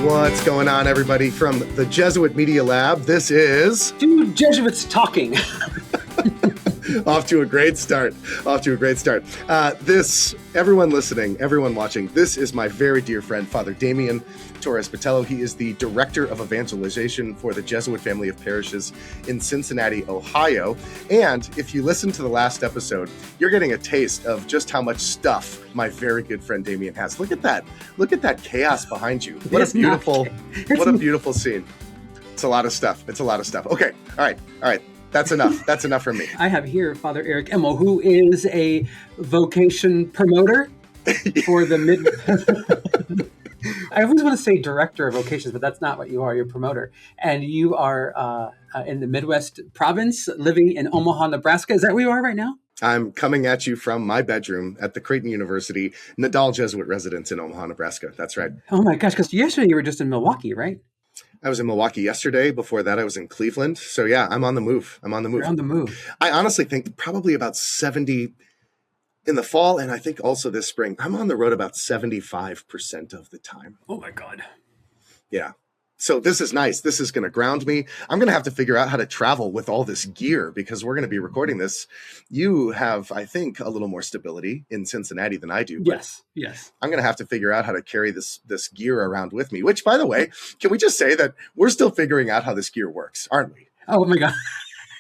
What's going on, everybody? From the Jesuit Media Lab, this is... Dude, Jesuits Talking. Off to a great start. Everyone listening, everyone watching, this is my very dear friend, Father Damian Torres-Botello. He is the Director of Evangelization for the Jesuit family of parishes in Cincinnati, Ohio. And if you listen to the last episode, you're getting a taste of just how much stuff my very good friend Damian has. Look at that. Look at that chaos behind you. What a beautiful scene. It's a lot of stuff. Okay. All right. That's enough for me. I have here Father Eric Immel, who is a vocation promoter for the I always want to say director of vocations, but that's not what you are. You're a promoter. And you are in the Midwest province, living in Omaha, Nebraska. Is that where you are right now? I'm coming at you from my bedroom at the Creighton University Nadal Jesuit residence in Omaha, Nebraska. That's right. Oh my gosh, because yesterday you were just in Milwaukee, right? I was in Milwaukee yesterday. Before that, I was in Cleveland. So yeah, I'm on the move. You're on the move. I honestly think probably about 70 in the fall, and I think also this spring, I'm on the road about 75% of the time. Oh my God. Yeah. So this is nice. This is going to ground me. I'm going to have to figure out how to travel with all this gear because we're going to be recording this. You have, I think, a little more stability in Cincinnati than I do. Yes. I'm going to have to figure out how to carry this gear around with me, which, by the way, can we just say that we're still figuring out how this gear works, aren't we? Oh my God.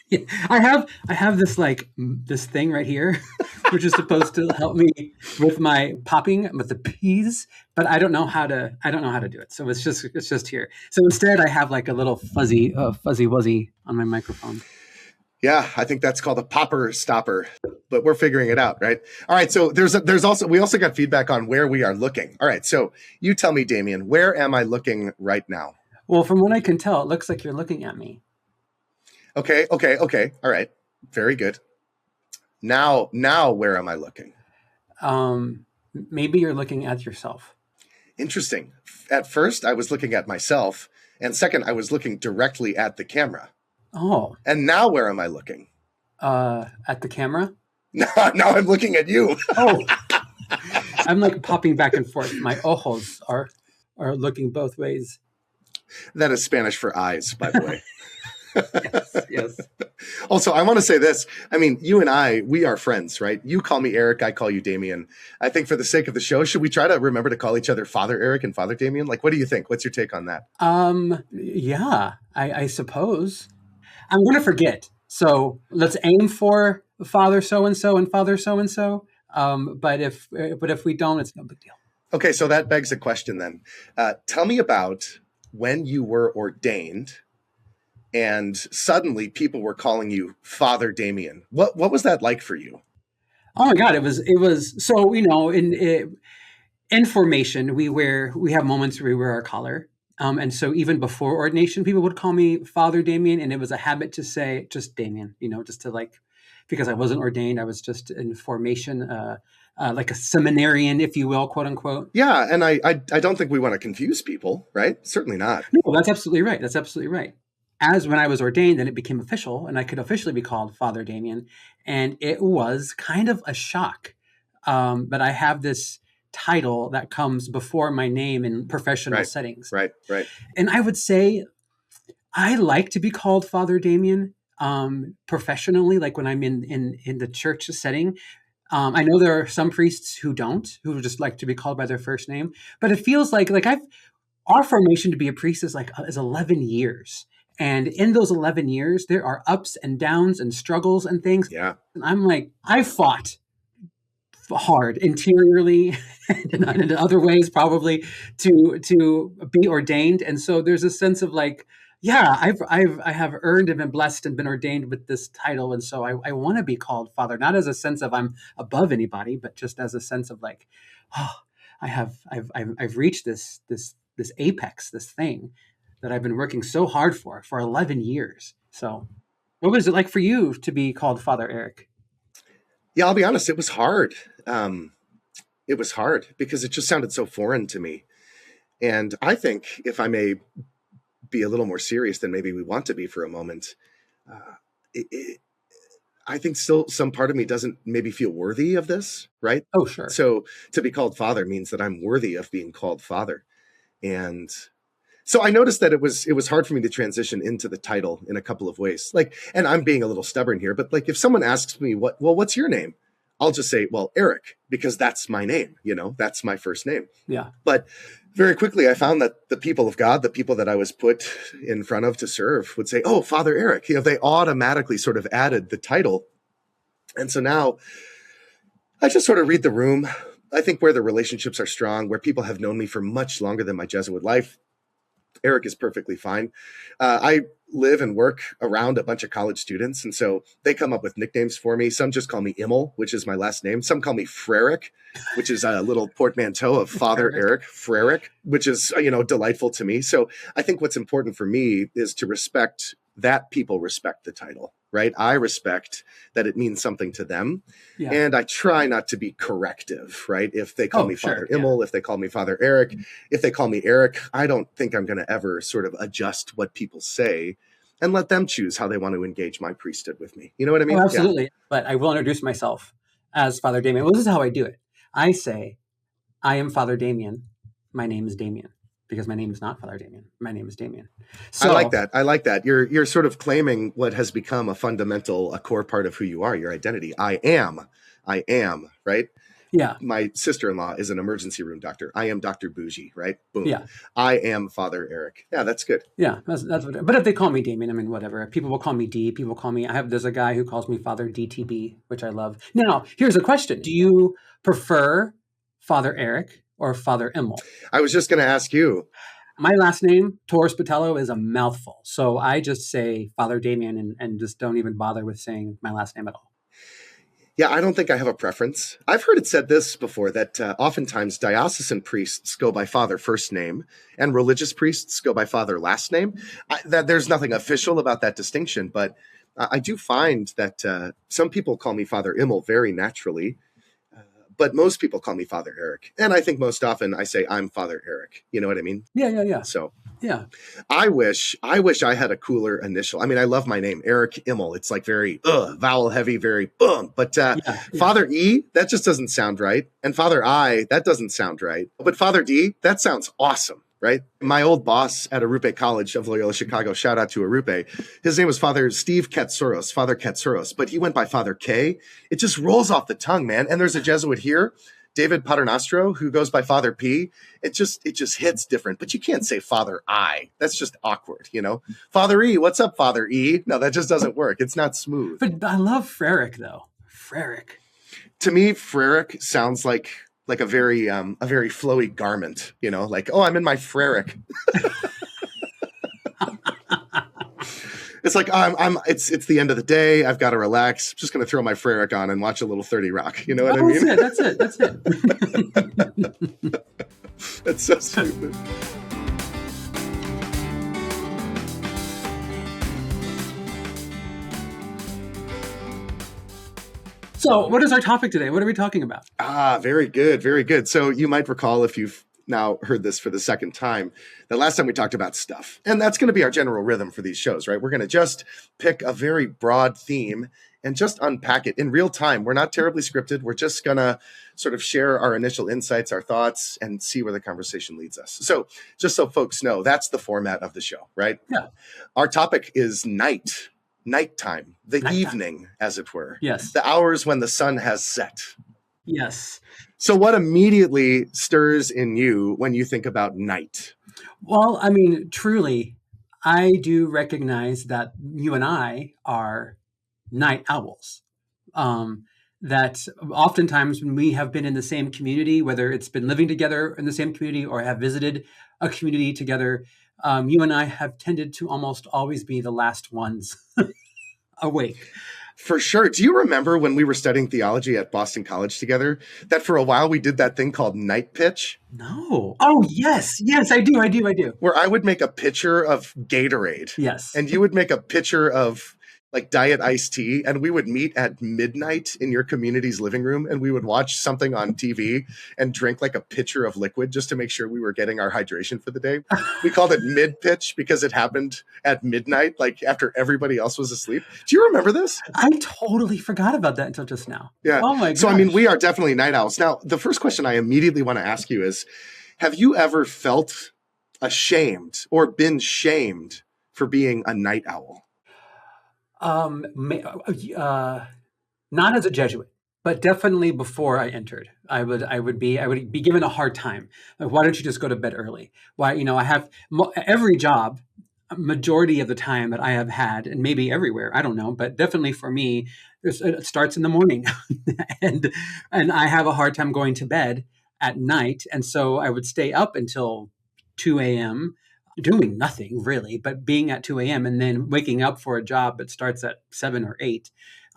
Yeah. I have this this thing right here, which is supposed to help me with my popping with the P's, but I don't know how to do it. So it's just here. So instead I have like a little fuzzy wuzzy on my microphone. Yeah, I think that's called a popper stopper, but we're figuring it out, right? All right. So we also got feedback on where we are looking. All right. So you tell me, Damian, where am I looking right now? Well, from what I can tell, it looks like you're looking at me. Okay. All right. Very good. Now, where am I looking? Maybe you're looking at yourself. Interesting. At first, I was looking at myself. And second, I was looking directly at the camera. Oh. And now where am I looking? At the camera? Now I'm looking at you. Oh. I'm like popping back and forth. My ojos are looking both ways. That is Spanish for eyes, by the way. Yes. Also, I want to say this. I mean, you and we are friends, right? You call me Eric. I call you Damian. I think for the sake of the show, should we try to remember to call each other Father Eric and Father Damian? Like, what do you think? What's your take on that? Yeah, I suppose. I'm going to forget. So let's aim for Father so-and-so and Father so-and-so. But if we don't, it's no big deal. Okay. So that begs a question then. Tell me about when you were ordained and suddenly people were calling you Father Damian. What was that like for you? Oh my God, it was so, in formation, we have moments where we wear our collar. And so even before ordination, people would call me Father Damian, and it was a habit to say just Damian, just to because I wasn't ordained, I was just in formation, like a seminarian, if you will, quote unquote. Yeah. And I don't think we want to confuse people, right? Certainly not. No, that's absolutely right. As when I was ordained, then it became official, and I could officially be called Father Damian. And it was kind of a shock. But I have this title that comes before my name in professional settings. Right. And I would say I like to be called Father Damian professionally, like when I'm in the church setting. I know there are some priests who just like to be called by their first name. But it feels like our formation to be a priest is 11 years. And in those 11 years, there are ups and downs and struggles and things. Yeah. And I'm I fought hard interiorly and in other ways probably to be ordained. And so there's a sense of I have earned and been blessed and been ordained with this title. And so I want to be called Father, not as a sense of I'm above anybody, but just as a sense of I've reached this apex, this thing that I've been working so hard for 11 years. So what was it like for you to be called Father Eric? Yeah, I'll be honest. It was hard. It was hard because it just sounded so foreign to me. And I think if I may be a little more serious than maybe we want to be for a moment, I think still some part of me doesn't maybe feel worthy of this, right? Oh, sure. So to be called Father means that I'm worthy of being called Father. And So I noticed that it was hard for me to transition into the title in a couple of ways. Like, and I'm being a little stubborn here, but like if someone asks me what's your name? I'll just say, well, Eric, because that's my name, that's my first name. Yeah. But very quickly I found that the people of God, the people that I was put in front of to serve would say, oh, Father Eric, they automatically sort of added the title. And so now I just sort of read the room. I think where the relationships are strong, where people have known me for much longer than my Jesuit life, Eric is perfectly fine. I live and work around a bunch of college students, and so they come up with nicknames for me. Some just call me Immel, which is my last name. Some call me Frerick, which is a little portmanteau of Father Eric, Frerick, which is, delightful to me. So I think what's important for me is to respect that people respect the title, right? I respect that it means something to them. Yeah. And I try not to be corrective, right? If they call me Father Immel, if they call me Father Eric, if they call me Eric, I don't think I'm going to ever sort of adjust what people say and let them choose how they want to engage my priesthood with me. You know what I mean? Oh, absolutely. Yeah. But I will introduce myself as Father Damian. Well, this is how I do it. I say, I am Father Damian. My name is Damian. Because my name is not Father Damian. My name is Damian. So, I like that. You're sort of claiming what has become a core part of who you are, your identity. I am, right? Yeah. My sister-in-law is an emergency room doctor. I am Dr. Bougie, right? Boom. Yeah. I am Father Eric. Yeah, that's good. Yeah, that's what. But if they call me Damian, I mean, whatever. People will call me D. People call me. There's a guy who calls me Father DTB, which I love. Now, here's a question: do you prefer Father Eric or Father Immel? I was just going to ask you. My last name, Torres-Botello, is a mouthful. So I just say Father Damian and just don't even bother with saying my last name at all. Yeah, I don't think I have a preference. I've heard it said this before, that oftentimes diocesan priests go by Father first name and religious priests go by Father last name. That there's nothing official about that distinction, but I do find that some people call me Father Immel very naturally. But most people call me Father Eric. And I think most often I say I'm Father Eric. You know what I mean? Yeah. So yeah. I wish I had a cooler initial. I mean, I love my name, Eric Immel. It's like very vowel heavy, very boom. But Father E, that just doesn't sound right. And Father I, that doesn't sound right. But Father D, that sounds awesome. Right? My old boss at Arupe College of Loyola Chicago, shout out to Arupe. His name was Father Steve Katsuros, Father Katsuros, but he went by Father K. It just rolls off the tongue, man. And there's a Jesuit here, David Paternostro, who goes by Father P. It just hits different, but you can't say Father I. That's just awkward, Father E, what's up, Father E? No, that just doesn't work. It's not smooth. But I love Frerick, though. Frerick. To me, Frerick sounds like a very flowy garment, like, oh, I'm in my Frerick. It's like it's the end of the day. I've got to relax. I'm just going to throw my Frerick on and watch a little 30 Rock. You know what I mean? That's it. That's so stupid. So what is our topic today? What are we talking about? Very good. Very good. So you might recall, if you've now heard this for the second time, that last time we talked about stuff. And that's going to be our general rhythm for these shows, right? We're going to just pick a very broad theme and just unpack it in real time. We're not terribly scripted. We're just going to sort of share our initial insights, our thoughts, and see where the conversation leads us. So just so folks know, that's the format of the show, right? Yeah. Our topic is nighttime, evening, as it were. Yes. The hours when the sun has set. Yes. So what immediately stirs in you when you think about night? Well, I mean, truly, I do recognize that you and I are night owls. That oftentimes when we have been in the same community, whether it's been living together in the same community or have visited a community together, you and I have tended to almost always be the last ones awake. For sure. Do you remember when we were studying theology at Boston College together, that for a while we did that thing called night pitch? No. Oh, yes. Yes, I do. Where I would make a pitcher of Gatorade. Yes. And you would make a pitcher of like diet iced tea, and we would meet at midnight in your community's living room, and we would watch something on TV and drink like a pitcher of liquid just to make sure we were getting our hydration for the day. We called it mid pitch because it happened at midnight, like after everybody else was asleep. Do you remember this? I totally forgot about that until just now. Yeah. Oh my gosh. So, I mean, we are definitely night owls. Now, the first question I immediately want to ask you is, have you ever felt ashamed or been shamed for being a night owl? Not as a Jesuit, but definitely before I entered, I would be given a hard time. Like, why don't you just go to bed early? Why, I have every job, majority of the time that I have had, and maybe everywhere, I don't know, but definitely for me, it starts in the morning, and I have a hard time going to bed at night, and so I would stay up until 2 a.m. doing nothing really, but being at 2 a.m. and then waking up for a job that starts at 7 or 8.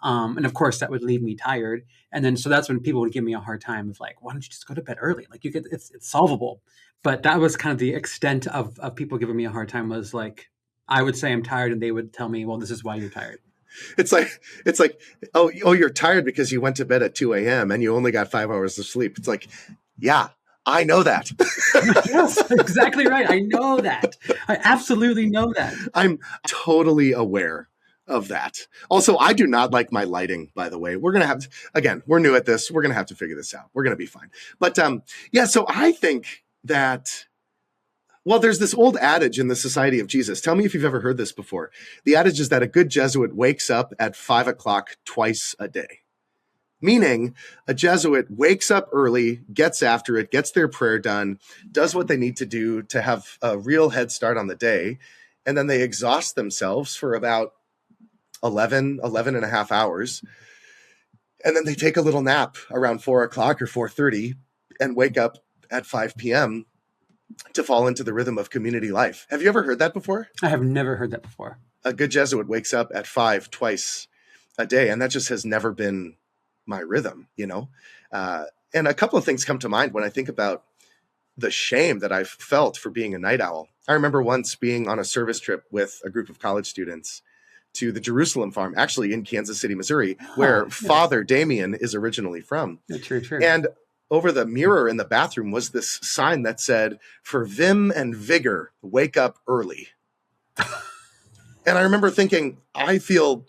And of course, that would leave me tired. And then, so that's when people would give me a hard time of like, why don't you just go to bed early? Like, it's solvable. But that was kind of the extent of people giving me a hard time, was like, I would say I'm tired and they would tell me, well, this is why you're tired. It's like, oh, you're tired because you went to bed at 2 a.m. and you only got 5 hours of sleep. It's like, yeah, I know that. Yes, exactly right. I know that. I absolutely know that. I'm totally aware of that. Also, I do not like my lighting, by the way. We're going to have to, again, we're new at this. We're going to have to figure this out. We're going to be fine. But yeah, so I think that, well, there's this old adage in the Society of Jesus. Tell me if you've ever heard this before. The adage is that a good Jesuit wakes up at 5 o'clock twice a day. Meaning a Jesuit wakes up early, gets after it, gets their prayer done, does what they need to do to have a real head start on the day, and then they exhaust themselves for about 11 and a half hours. And then they take a little nap around 4 o'clock or 4:30 and wake up at 5 p.m. to fall into the rhythm of community life. Have you ever heard that before? I have never heard that before. A good Jesuit wakes up at 5 twice a day, and that just has never been my rhythm, and a couple of things come to mind when I think about the shame that I've felt for being a night owl. I remember once being on a service trip with a group of college students to the Jerusalem farm, actually in Kansas City, Missouri, where yes. Father Damian is originally from. Yeah, true. And over the mirror in the bathroom was this sign that said, "For vim and vigor, wake up early." And I remember thinking, I feel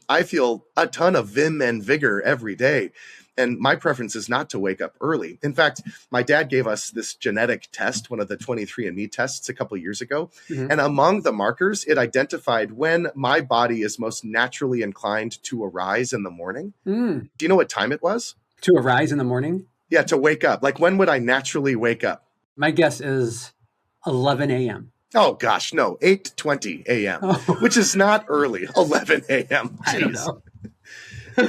a ton of vim and vigor every day. And my preference is not to wake up early. In fact, my dad gave us this genetic test, one of the 23andMe tests a couple of years ago. Mm-hmm. And among the markers, it identified when my body is most naturally inclined to arise in the morning. Do you know what time it was? To arise in the morning? Yeah, to wake up. Like, when would I naturally wake up? My guess is 11 a.m. Oh, gosh, no, 8:20 a.m., which is not early, 11 a.m. I don't know.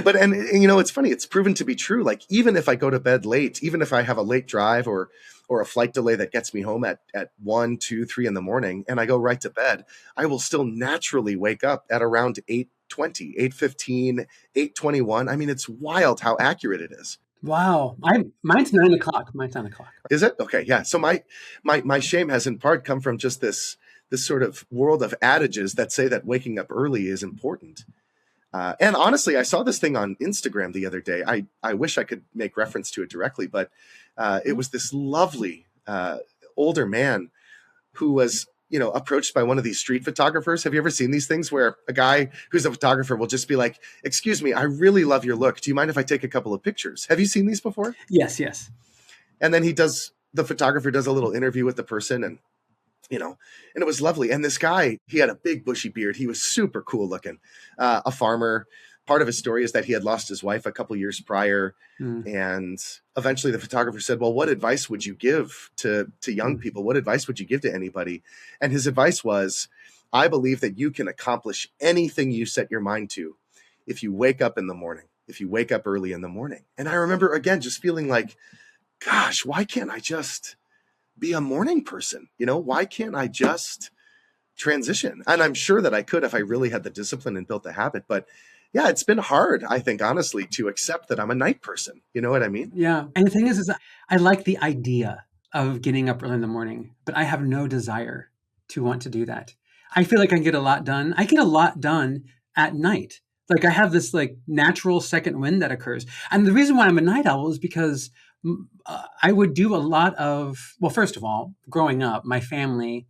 But, and it's funny, it's proven to be true. Like, even if I go to bed late, even if I have a late drive or a flight delay that gets me home at 1, 2, 3 in the morning, and I go right to bed, I will still naturally wake up at around 8:20, 8:15, 8:21. I mean, it's wild how accurate it is. Wow. Mine's 9 o'clock. Mine's 9 o'clock. Is it? Okay. Yeah. So my shame has in part come from just this sort of world of adages that say that waking up early is important. And honestly, I saw this thing on Instagram the other day. I wish I could make reference to it directly, but it was this lovely older man who was, approached by one of these street photographers. Have you ever seen these things where a guy who's a photographer will just be like, "Excuse me, I really love your look. Do you mind if I take a couple of pictures?" Have you seen these before? Yes. And then the photographer does a little interview with the person, and it was lovely. And this guy, he had a big bushy beard. He was super cool looking, a farmer. Part of his story is that he had lost his wife a couple years prior. And eventually the photographer said, "Well, what advice would you give to young people? What advice would you give to anybody?" And his advice was, "I believe that you can accomplish anything you set your mind to if you wake up in the morning, if you wake up early in the morning." And I remember, again, just feeling like, gosh, why can't I just be a morning person? Why can't I just transition? And I'm sure that I could if I really had the discipline and built the habit. But yeah, it's been hard, I think, honestly, to accept that I'm a night person. You know what I mean? Yeah. And the thing is I like the idea of getting up early in the morning, but I have no desire to want to do that. I feel like I can get a lot done. I get a lot done at night. Like, I have this like natural second wind that occurs. And the reason why I'm a night owl is because I would do a lot of, well, first of all, growing up, my family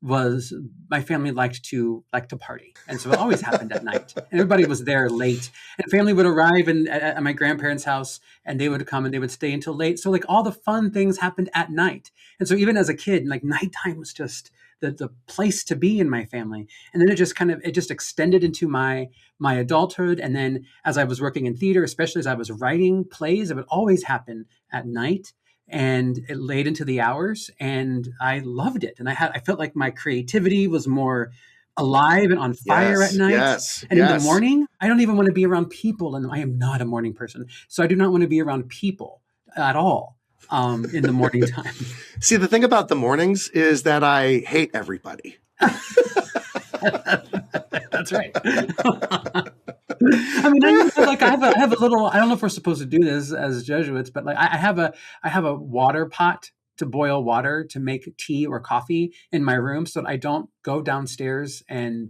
liked to party. And so it always happened at night. And everybody was there late. And family would arrive at my grandparents' house, and they would come and they would stay until late. So like all the fun things happened at night. And so even as a kid, like nighttime was just the place to be in my family. And then it just extended into my adulthood. And then as I was working in theater, especially as I was writing plays, it would always happen at night, and it laid into the hours, and I loved it. And I felt like my creativity was more alive and on fire at Yes, night. yes, And in the yes. morning, I don't even want to be around people, and I am not a morning person. So I do not want to be around people at all in the morning time. See, the thing about the mornings is that I hate everybody. That's right. I mean, I have a little. I don't know if we're supposed to do this as Jesuits, but like I have a water pot to boil water to make tea or coffee in my room, so that I don't go downstairs and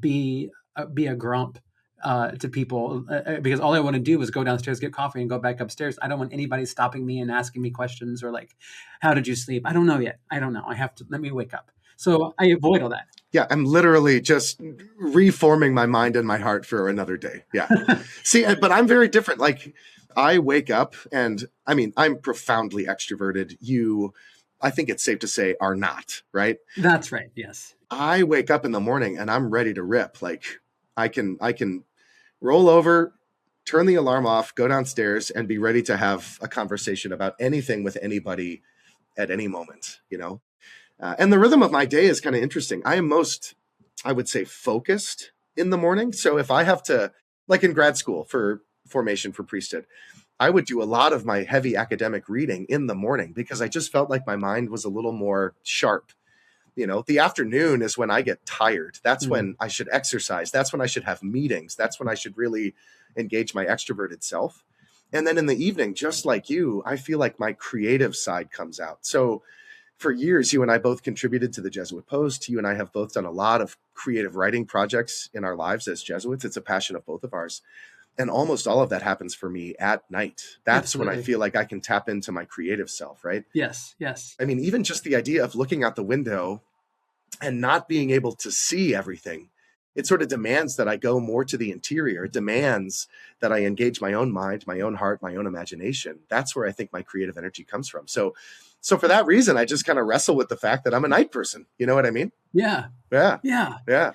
be a grump to people, because all I want to do is go downstairs, get coffee, and go back upstairs. I don't want anybody stopping me and asking me questions or like, "How did you sleep?" I don't know yet. I don't know. I have to let me wake up. So I avoid all that. Yeah, I'm literally just reforming my mind and my heart for another day. Yeah. See, but I'm very different. Like, I wake up and, I mean, I'm profoundly extroverted. You, I think it's safe to say, are not, right? That's right. Yes. I wake up in the morning and I'm ready to rip. Like, I can roll over, turn the alarm off, go downstairs, and be ready to have a conversation about anything with anybody at any moment, you know? And the rhythm of my day is kind of interesting. I am most, I would say, focused in the morning. So if I have to, like in grad school for formation for priesthood, I would do a lot of my heavy academic reading in the morning because I just felt like my mind was a little more sharp. You know, the afternoon is when I get tired. That's when I should exercise. That's when I should have meetings. That's when I should really engage my extroverted self. And then in the evening, just like you, I feel like my creative side comes out. So for years, you and I both contributed to the Jesuit Post. You and I have both done a lot of creative writing projects in our lives as Jesuits. It's a passion of both of ours. And almost all of that happens for me at night. That's Absolutely. when I feel like I can tap into my creative self, right? Yes. Yes. I mean, even just the idea of looking out the window and not being able to see everything, it sort of demands that I go more to the interior. It demands that I engage my own mind, my own heart, my own imagination. That's where I think my creative energy comes from. So for that reason, I just kind of wrestle with the fact that I'm a night person. You know what I mean? Yeah. Yeah. Yeah. Yeah.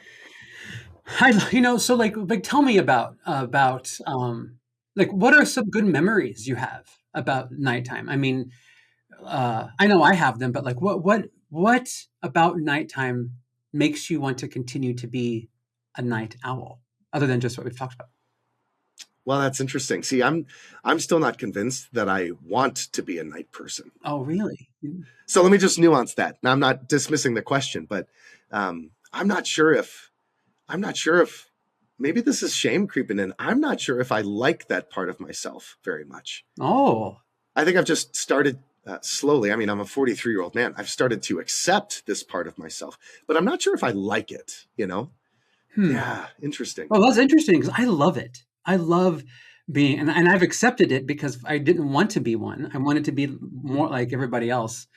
So like tell me about like what are some good memories you have about nighttime? I mean, I know I have them, but like what about nighttime makes you want to continue to be a night owl, other than just what we've talked about? Well, that's interesting. See, I'm still not convinced that I want to be a night person. Oh, really? So let me just nuance that. Now, I'm not dismissing the question, but I'm not sure if maybe this is shame creeping in. I'm not sure if I like that part of myself very much. Oh, I think I've just started slowly. I mean, I'm a 43-year-old man. I've started to accept this part of myself, but I'm not sure if I like it, you know? Yeah, interesting. Well, that's interesting because I love it. I love being, and I've accepted it because I didn't want to be one. I wanted to be more like everybody else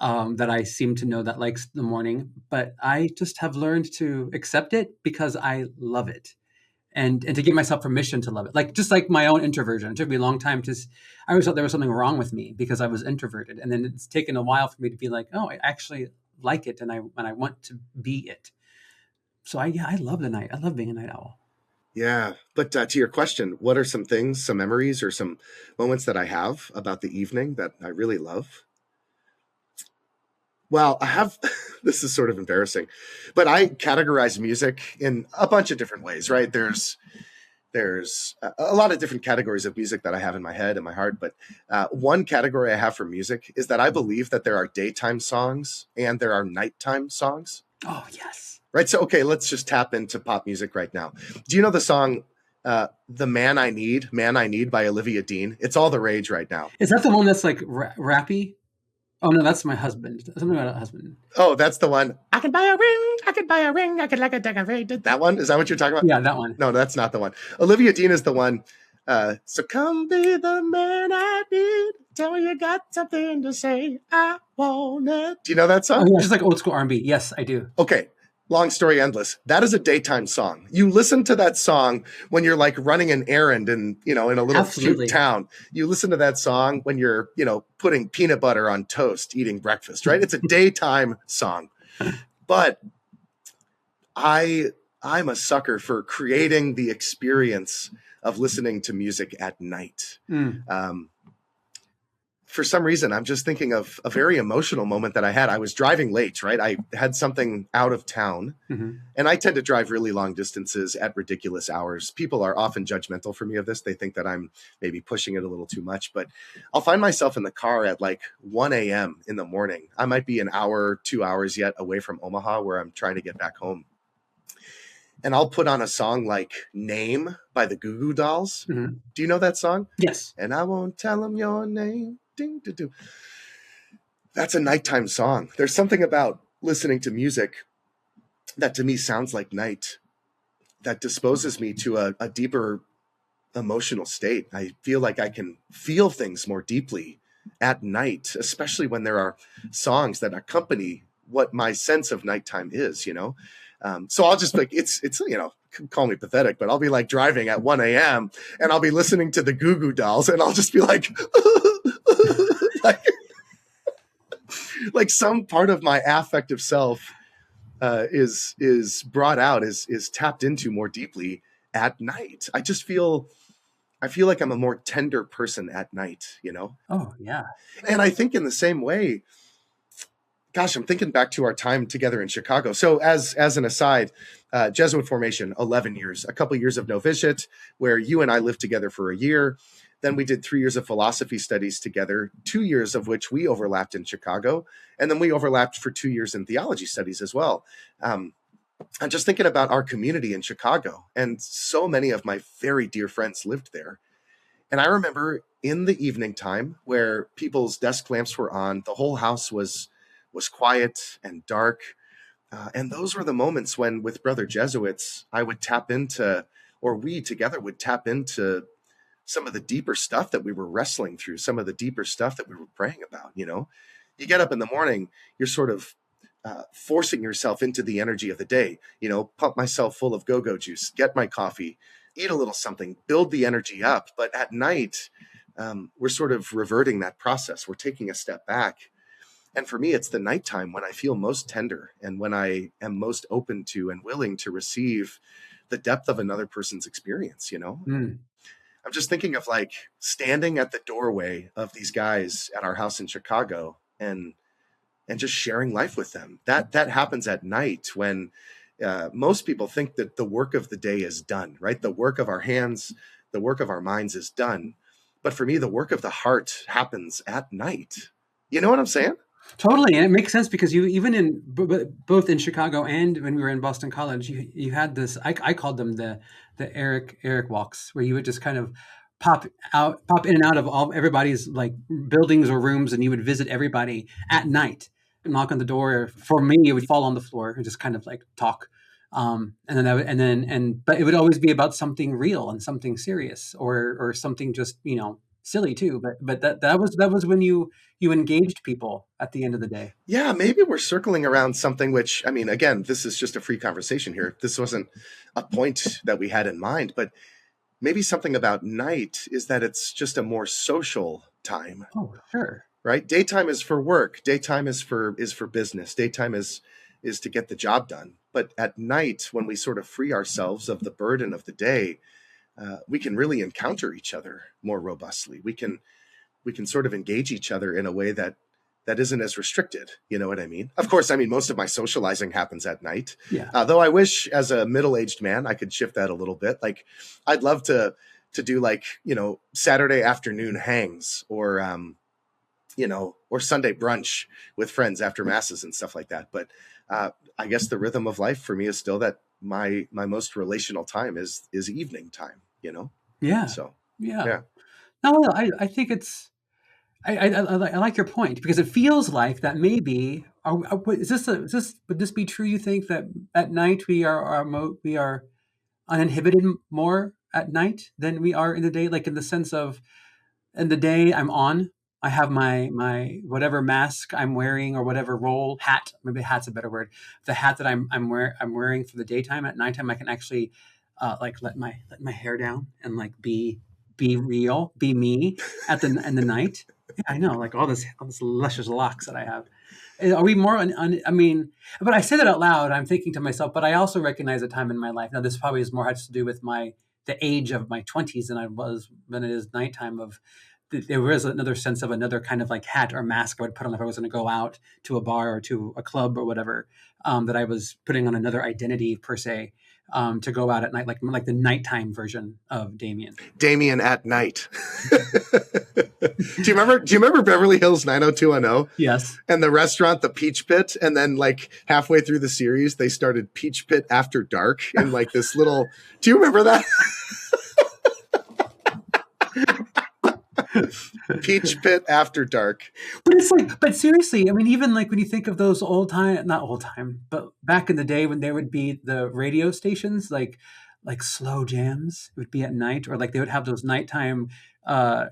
that I seem to know that likes the morning. But I just have learned to accept it because I love it, and to give myself permission to love it. Like just like my own introversion, it took me a long time to. I always thought there was something wrong with me because I was introverted, and then it's taken a while for me to be like, oh, I actually like it, and I want to be it. So I love the night. I love being a night owl. Yeah. But to your question, what are some things, some memories or some moments that I have about the evening that I really love? Well, I have, this is sort of embarrassing, but I categorize music in a bunch of different ways, right? There's a lot of different categories of music that I have in my head and my heart. But one category I have for music is that I believe that there are daytime songs and there are nighttime songs. Oh, yes. Right. So, okay, let's just tap into pop music right now. Do you know the song, The Man I Need by Olivia Dean? It's all the rage right now. Is that the one that's like rappy? Oh, no, that's my husband. Something about a husband. Oh, that's the one. I could buy a ring. I could like a decorated. That one? Is that what you're talking about? Yeah, that one. No, that's not the one. Olivia Dean is the one. So come be the man I need. Tell me you got something to say. I want it. Do you know that song? Oh, yeah, just like old school R&B. Yes, I do. Okay. Long story endless. That is a daytime song. You listen to that song when you're like running an errand in a little cute town. You listen to that song when you're, putting peanut butter on toast, eating breakfast, right? It's a daytime song. But I'm a sucker for creating the experience of listening to music at night. Mm. For some reason, I'm just thinking of a very emotional moment that I had. I was driving late, right? I had something out of town, Mm-hmm. and I tend to drive really long distances at ridiculous hours. People are often judgmental for me of this. They think that I'm maybe pushing it a little too much, but I'll find myself in the car at like 1 a.m. in the morning. I might be an hour, 2 hours yet away from Omaha, where I'm trying to get back home. And I'll put on a song like Name by the Goo Goo Dolls. Mm-hmm. Do you know that song? Yes. And I won't tell them your name. Ding, doo, doo. That's a nighttime song. There's something about listening to music that to me sounds like night, that disposes me to a deeper emotional state. I feel like I can feel things more deeply at night, especially when there are songs that accompany what my sense of nighttime is, you know? So I'll just like, it's, you know, call me pathetic, but I'll be like driving at 1 a.m. and I'll be listening to the Goo Goo Dolls and I'll just be like, like, like some part of my affective self is brought out, is tapped into more deeply at night. I feel like I'm a more tender person at night, you know? Oh, yeah. And I think in the same way, gosh, I'm thinking back to our time together in Chicago. So as an aside, Jesuit formation, 11 years, a couple years of novitiate where you and I lived together for a year. Then we did 3 years of philosophy studies together, 2 years of which we overlapped in Chicago. And then we overlapped for 2 years in theology studies as well. I'm just thinking about our community in Chicago, and so many of my very dear friends lived there. And I remember in the evening time where people's desk lamps were on, the whole house was quiet and dark. And those were the moments when, with brother Jesuits, I would tap into, or we together would tap into some of the deeper stuff that we were wrestling through, some of the deeper stuff that we were praying about. You know, you get up in the morning, you're sort of forcing yourself into the energy of the day, you know, pump myself full of go-go juice, get my coffee, eat a little something, build the energy up. But at night, we're sort of reverting that process. We're taking a step back. And for me, it's the nighttime when I feel most tender and when I am most open to and willing to receive the depth of another person's experience, you know? Mm. I'm just thinking of like standing at the doorway of these guys at our house in Chicago and just sharing life with them. That happens at night when most people think that the work of the day is done, right? The work of our hands, the work of our minds is done. But for me, the work of the heart happens at night. You know what I'm saying? Totally, and it makes sense because you even in both in Chicago and when we were in Boston College, you had this. I called them the Eric walks, where you would just kind of pop in and out of all everybody's like buildings or rooms, and you would visit everybody at night, knock on the door. For me, it would fall on the floor and just kind of like talk. And then but it would always be about something real and something serious or something just silly too. But that was when you engaged people at the end of the day. Yeah, maybe we're circling around something which, I mean, again, this is just a free conversation here. This wasn't a point that we had in mind, but maybe something about night is that it's just a more social time. Oh, sure. Right? Daytime is for work. Daytime is for business. Daytime is to get the job done. But at night, when we sort of free ourselves of the burden of the day, we can really encounter each other more robustly. We can sort of engage each other in a way that isn't as restricted. You know what I mean? Of course, I mean, most of my socializing happens at night. Yeah. Though I wish as a middle-aged man, I could shift that a little bit. Like I'd love to do like, Saturday afternoon hangs or, or Sunday brunch with friends after masses and stuff like that. But I guess the rhythm of life for me is still that my most relational time is evening time, Yeah. So, yeah. No, I think it's, I like your point because it feels like that maybe would this be true? You think that at night we are uninhibited more at night than we are in the day, like in the sense of in the day I have my whatever mask I'm wearing or whatever role hat, maybe hat's a better word, the hat that I'm wearing for the daytime. At nighttime I can actually like let my hair down and like be real, be me in the night. Yeah, I know, like all this luscious locks that I have. Are we more I mean, but I say that out loud. I'm thinking to myself, but I also recognize a time in my life. Now, this probably is more has to do with the age of my 20s than I was when it is nighttime. There was another sense of another kind of like hat or mask I would put on if I was going to go out to a bar or to a club or whatever. That I was putting on another identity per se. To go out at night, like the nighttime version of Damian. Damian at night. Do you remember Beverly Hills 90210? Yes. And the restaurant, the Peach Pit, and then like halfway through the series, they started Peach Pit After Dark in like this little. Do you remember that? Peach Pit After Dark. But it's like, but seriously, I mean, even like when you think of those not old time, but back in the day when there would be the radio stations, like slow jams, it would be at night, or like they would have those nighttime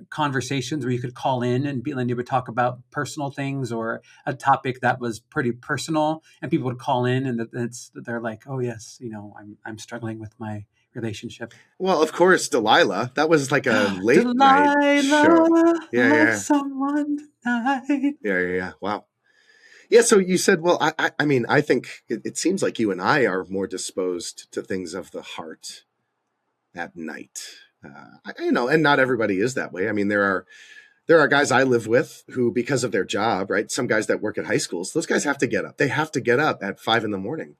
conversations where you could call in and you would talk about personal things or a topic that was pretty personal, and people would call in and they're like, oh yes, I'm struggling with my relationship. Well, of course, Delilah. That was like a late night show. Yeah. Someone tonight. Yeah. Wow. Yeah. So you said, well, I mean, I think it seems like you and I are more disposed to things of the heart at night. And not everybody is that way. I mean, there are guys I live with who, because of their job, right? Some guys that work at high schools, those guys have to get up. They have to get up at 5 a.m.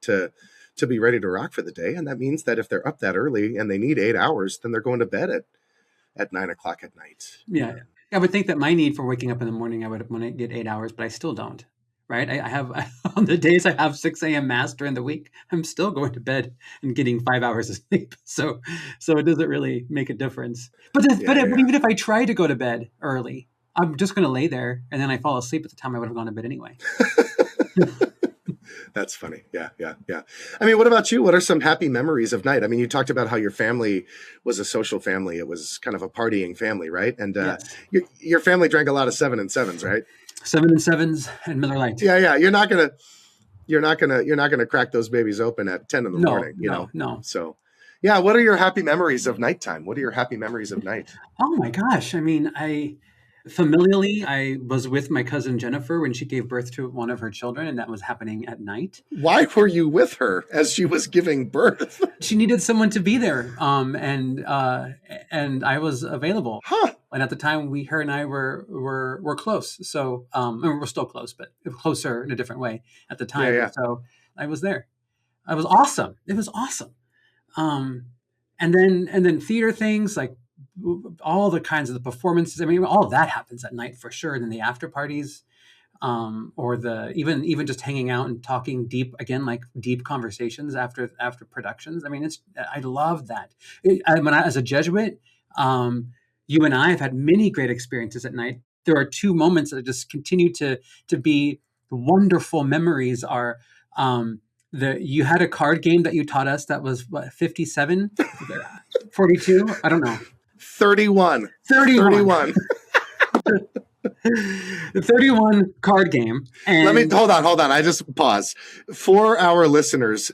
to be ready to rock for the day. And that means that if they're up that early and they need 8 hours, then they're going to bed at 9 o'clock at night. Yeah. I would think that my need for waking up in the morning, I would want to get 8 hours, but I still don't. Right. I have on the days I have 6 a.m. mass during the week, I'm still going to bed and getting 5 hours of sleep. So it doesn't really make a difference. But even if I try to go to bed early, I'm just going to lay there and then I fall asleep at the time I would have gone to bed anyway. That's funny. Yeah. I mean, what about you? What are some happy memories of night? I mean, you talked about how your family was a social family. It was kind of a partying family, right? And yes. your family drank a lot of 7 and 7s, right? 7 and 7s and Miller Lite. Yeah. You're not gonna crack those babies open at 10 in the morning. No. So, yeah. What are your happy memories of nighttime? What are your happy memories of night? Oh my gosh! I mean, familially, I was with my cousin Jennifer when she gave birth to one of her children, and that was happening at night. Why were you with her as she was giving birth? She needed someone to be there, and I was available. Huh. And at the time, her and I were close. So, and we're still close, but closer in a different way at the time. Yeah. So I was there. It was awesome. And then theater things like all the kinds of the performances. I mean, all of that happens at night for sure. And then the after parties, or even just hanging out and talking deep conversations after productions. I mean, I love that. As a Jesuit, you and I have had many great experiences at night. There are two moments that just continue to be wonderful memories. Are you had a card game that you taught us that was 57, 42? I don't know. 31. The 31 card game. And let me hold on. I just pause. For our listeners,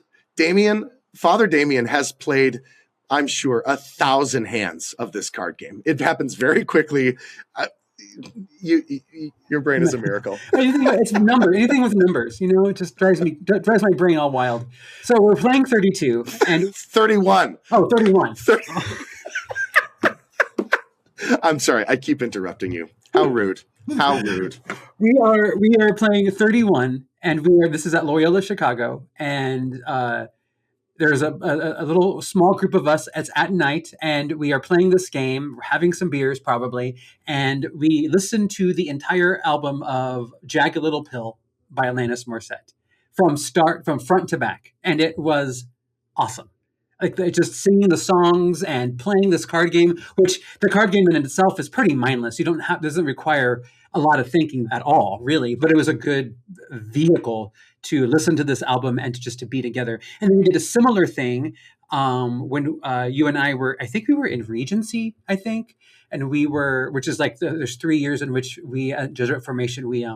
Father Damian has played, I'm sure, 1,000 hands of this card game. It happens very quickly. Your brain is a miracle. It's numbers. Anything with numbers, it just drives my brain all wild. So we're playing 32 and 31. Oh, 31. I'm sorry. I keep interrupting you. How rude. We are playing 31, and this is at Loyola Chicago, and there's a little small group of us. It's at night, and we are playing this game. We're having some beers probably, and we listen to the entire album of Jagged Little Pill by Alanis Morissette from front to back, and it was awesome. Like just singing the songs and playing this card game, which the card game in itself is pretty mindless. Doesn't require a lot of thinking at all, really. But it was a good vehicle to listen to this album and to be together. And then we did a similar thing when you and I were. I think we were in Regency. And which is like there's 3 years in which we at Jesuit formation we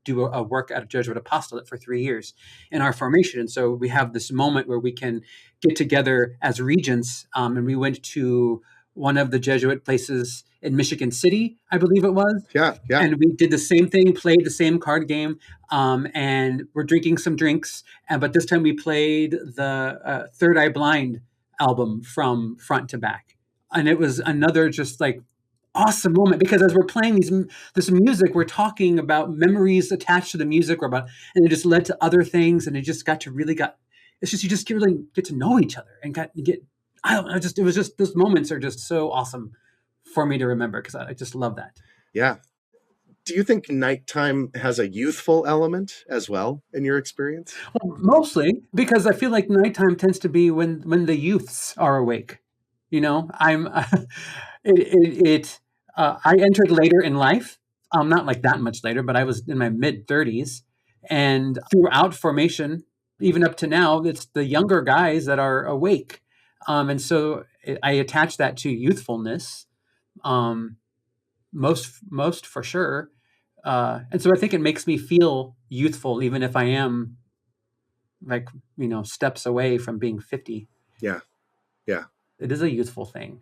do a work at a Jesuit apostolate for 3 years in our formation. And so we have this moment where we can get together as regents. And we went to one of the Jesuit places in Michigan City, I believe it was. Yeah, yeah. And we did the same thing, played the same card game, and we're drinking some drinks. But this time we played the Third Eye Blind album from front to back. And it was another just like awesome moment, because as we're playing this music, we're talking about memories attached to the music, and it just led to other things, and it just got to it's just, you just really get to know each other and I don't know, it was just, those moments are just so awesome for me to remember, because I just love that. Yeah. Do you think nighttime has a youthful element as well in your experience? Well, mostly because I feel like nighttime tends to be when the youths are awake. I'm I entered later in life, not like that much later, but I was in my mid-30s, and throughout formation, even up to now, it's the younger guys that are awake, and so I attach that to youthfulness, um, most for sure, and so I think it makes me feel youthful, even if I am like steps away from being 50. Yeah. Yeah. It is a youthful thing,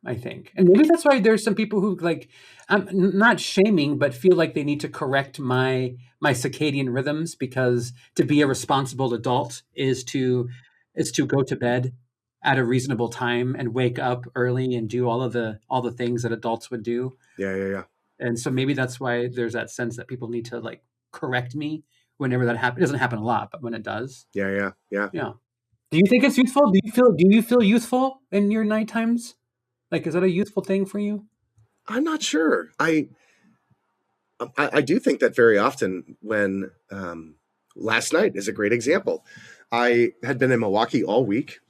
I think. And maybe that's why there's some people who like, I'm not shaming, but feel like they need to correct my circadian rhythms, because to be a responsible adult is to go to bed at a reasonable time and wake up early and do all the things that adults would do. Yeah. Yeah. Yeah. And so maybe that's why there's that sense that people need to like correct me whenever that happens. It doesn't happen a lot, but when it does. Yeah. Yeah. Yeah. Yeah. Do you think it's youthful? Do you feel youthful in your night times? Like, is that a youthful thing for you? I'm not sure. I do think that very often when last night is a great example. I had been in Milwaukee all week,